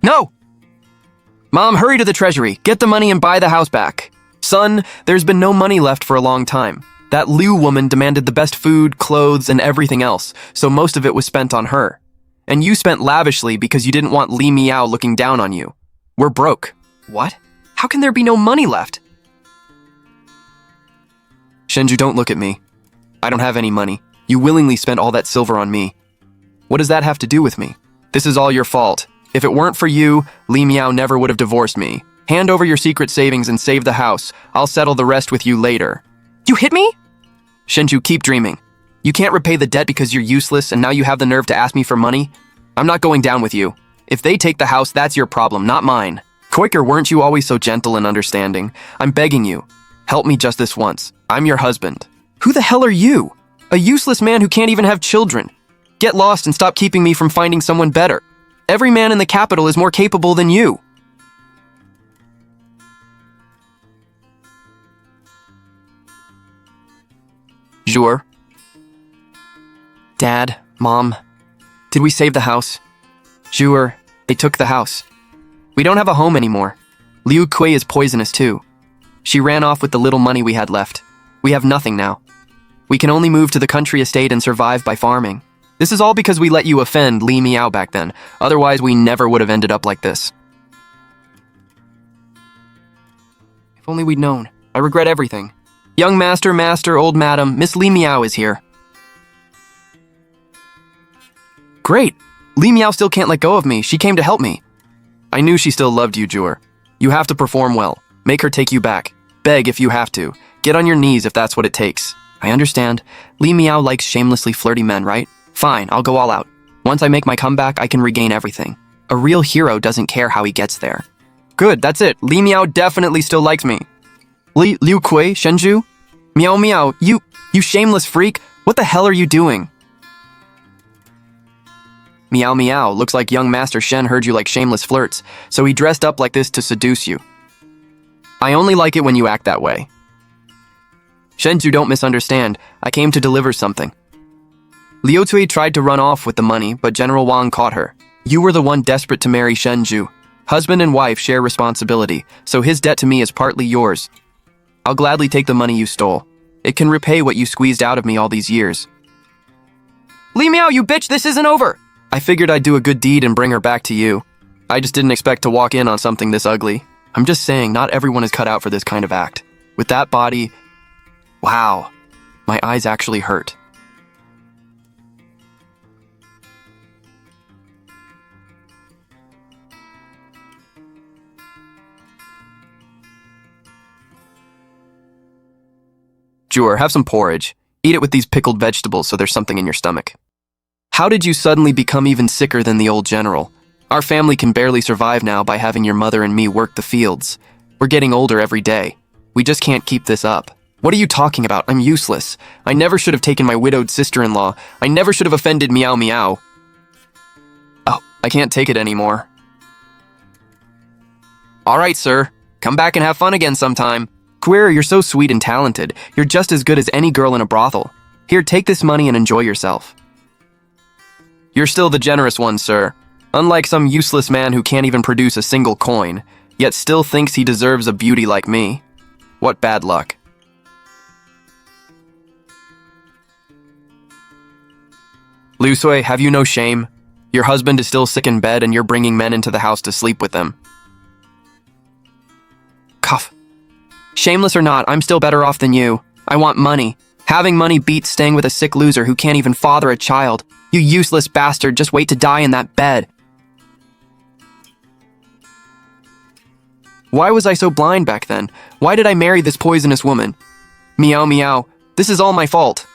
No! Mom, hurry to the treasury. Get the money and buy the house back. Son, there's been no money left for a long time. That Liu woman demanded the best food, clothes, and everything else, so most of it was spent on her. And you spent lavishly because you didn't want Li Miao looking down on you. We're broke. What? How can there be no money left? Shenju, don't look at me. I don't have any money. You willingly spent all that silver on me. What does that have to do with me? This is all your fault. If it weren't for you, Li Miao never would have divorced me. Hand over your secret savings and save the house. I'll settle the rest with you later. You hit me? Shenju, keep dreaming. You can't repay the debt because you're useless and now you have the nerve to ask me for money? I'm not going down with you. If they take the house, that's your problem, not mine. Quaker, weren't you always so gentle and understanding? I'm begging you. Help me just this once. I'm your husband. Who the hell are you? A useless man who can't even have children. Get lost and stop keeping me from finding someone better. Every man in the capital is more capable than you. Jure. Dad, Mom, did we save the house? Jure, they took the house. We don't have a home anymore. Liu Kui is poisonous too. She ran off with the little money we had left. We have nothing now. We can only move to the country estate and survive by farming. This is all because we let you offend Li Miao back then. Otherwise, we never would have ended up like this. If only we'd known. I regret everything. Young master, old madam, Miss Li Miao is here. Great! Li Miao still can't let go of me. She came to help me. I knew she still loved you, Jure. You have to perform well. Make her take you back. Beg if you have to. Get on your knees if that's what it takes. I understand. Li Miao likes shamelessly flirty men, right? Fine, I'll go all out. Once I make my comeback, I can regain everything. A real hero doesn't care how he gets there. Good, that's it. Li Miao definitely still likes me. Liu Kui, Shenju? Miao Miao, you shameless freak. What the hell are you doing? Miao Miao, looks like young Master Shen heard you like shameless flirts, so he dressed up like this to seduce you. I only like it when you act that way. Shenju, don't misunderstand. I came to deliver something. Liu Tui tried to run off with the money, but General Wang caught her. You were the one desperate to marry Shenju. Husband and wife share responsibility, so his debt to me is partly yours. I'll gladly take the money you stole. It can repay what you squeezed out of me all these years. Li Miao, you bitch, this isn't over! I figured I'd do a good deed and bring her back to you. I just didn't expect to walk in on something this ugly. I'm just saying, not everyone is cut out for this kind of act. With that body... Wow. My eyes actually hurt. Jure, have some porridge. Eat it with these pickled vegetables so there's something in your stomach. How did you suddenly become even sicker than the old general? Our family can barely survive now by having your mother and me work the fields. We're getting older every day. We just can't keep this up. What are you talking about? I'm useless. I never should have taken my widowed sister-in-law. I never should have offended Miao Miao. Oh, I can't take it anymore. All right, sir. Come back and have fun again sometime. Queer, you're so sweet and talented. You're just as good as any girl in a brothel. Here, take this money and enjoy yourself. You're still the generous one, sir. Unlike some useless man who can't even produce a single coin, yet still thinks he deserves a beauty like me. What bad luck. Liu Sui, have you no shame? Your husband is still sick in bed and you're bringing men into the house to sleep with them. Cough. Shameless or not, I'm still better off than you. I want money. Having money beats staying with a sick loser who can't even father a child. You useless bastard, just wait to die in that bed. Why was I so blind back then? Why did I marry this poisonous woman? Miao Miao, this is all my fault.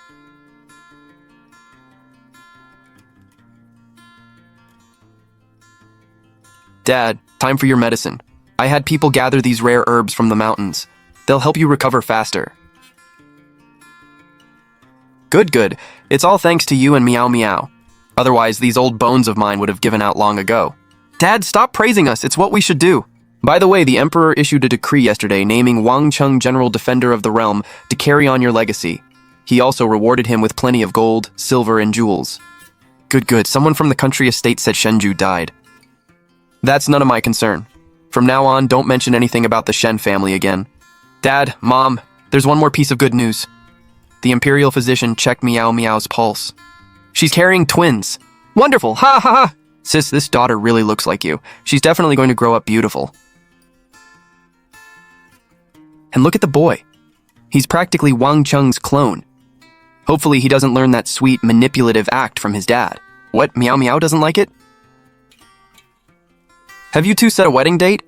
Dad, time for your medicine. I had people gather these rare herbs from the mountains. They'll help you recover faster. Good. It's all thanks to you and Miao Miao. Otherwise, these old bones of mine would have given out long ago. Dad, stop praising us. It's what we should do. By the way, the Emperor issued a decree yesterday naming Wang Cheng General Defender of the Realm to carry on your legacy. He also rewarded him with plenty of gold, silver, and jewels. Good. Someone from the country estate said Shenju died. That's none of my concern. From now on, don't mention anything about the Shen family again. Dad, Mom, there's one more piece of good news. The imperial physician checked Miao Miao's pulse. She's carrying twins. Wonderful, ha ha ha! Sis, this daughter really looks like you. She's definitely going to grow up beautiful. And look at the boy. He's practically Wang Cheng's clone. Hopefully he doesn't learn that sweet, manipulative act from his dad. What, Miao Miao doesn't like it? Have you two set a wedding date?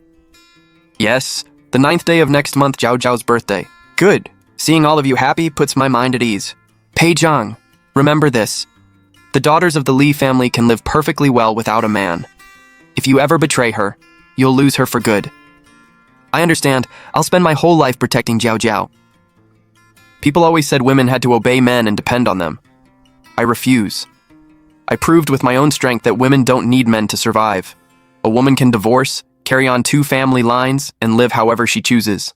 Yes, the 9th day of next month, Zhao Zhao's birthday. Good. Seeing all of you happy puts my mind at ease. Pei Zhang, remember this. The daughters of the Li family can live perfectly well without a man. If you ever betray her, you'll lose her for good. I understand. I'll spend my whole life protecting Jiao Jiao. People always said women had to obey men and depend on them. I refuse. I proved with my own strength that women don't need men to survive. A woman can divorce, carry on 2 family lines, and live however she chooses.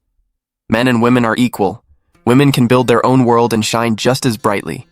Men and women are equal. Women can build their own world and shine just as brightly.